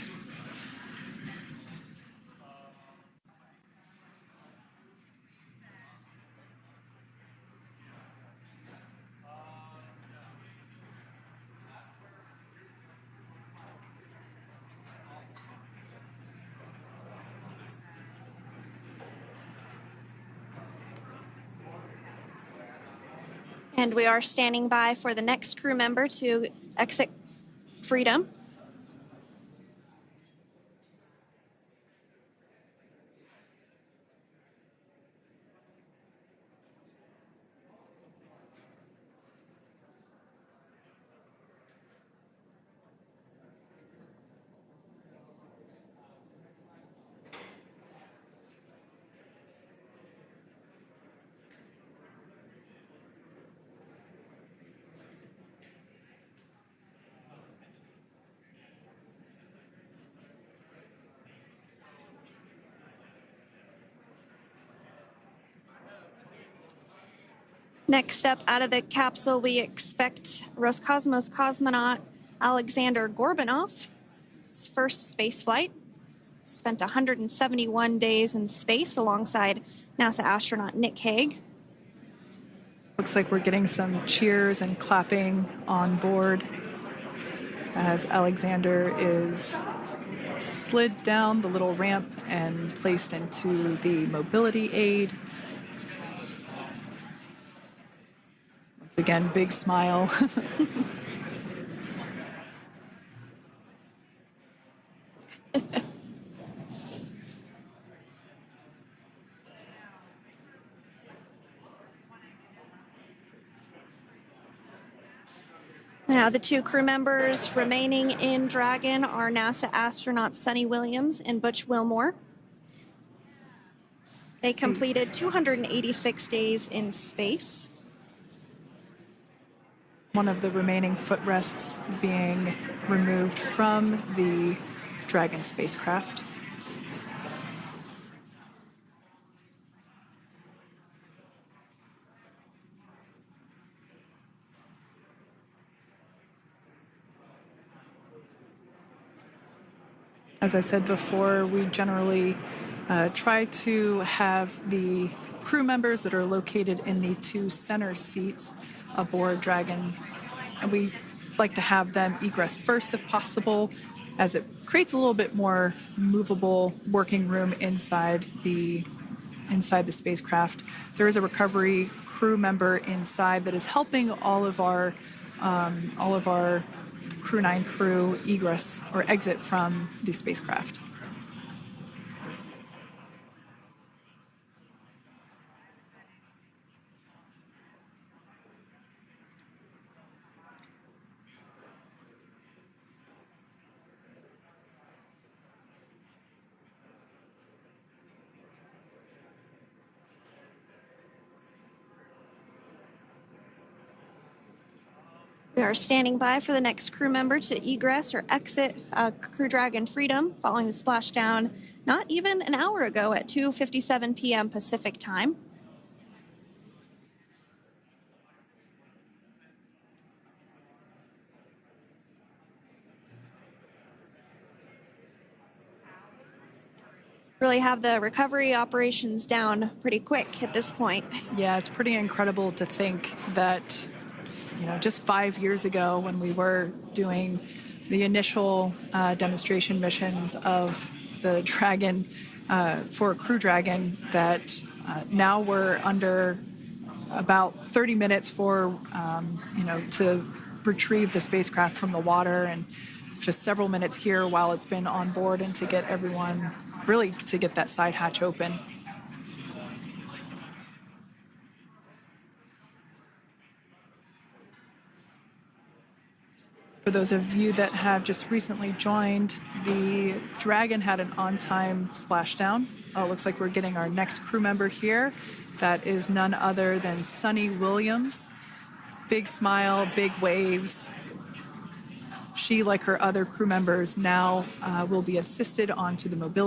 And we are standing by for the next crew member to exit Freedom. Next up out of the capsule, we expect Roscosmos cosmonaut Alexander Gorbanov. His first space flight. Spent 171 days in space alongside NASA astronaut Nick Hague. Looks like we're getting some cheers and clapping on board as Alexander is slid down the little ramp and placed into the mobility aid. Once again, big smile. Now, the two crew members remaining in Dragon are NASA astronauts Sunny Williams and Butch Wilmore. They completed 286 days in space. One of the remaining footrests being removed from the Dragon spacecraft. As I said before, we generally try to have the crew members that are located in the two center seats aboard Dragon, and we like to have them egress first if possible, as it creates a little bit more movable working room inside the spacecraft. There is a recovery crew member inside that is helping all of our Crew 9 crew egress or exit from the spacecraft. We are standing by for the next crew member to egress or exit Crew Dragon Freedom following the splashdown not even an hour ago at 2:57 p.m. Pacific time. Really have the recovery operations down pretty quick at this point. Yeah, it's pretty incredible to think that, just 5 years ago when we were doing the initial demonstration missions of the Dragon for Crew Dragon, that now we're under about 30 minutes for, to retrieve the spacecraft from the water, and just several minutes here while it's been on board and to get everyone, really to get that side hatch open. For those of you that have just recently joined, the Dragon had an on-time splashdown. It looks like we're getting our next crew member here. That is none other than Sunny Williams. Big smile, big waves. She, like her other crew members, now will be assisted onto the mobility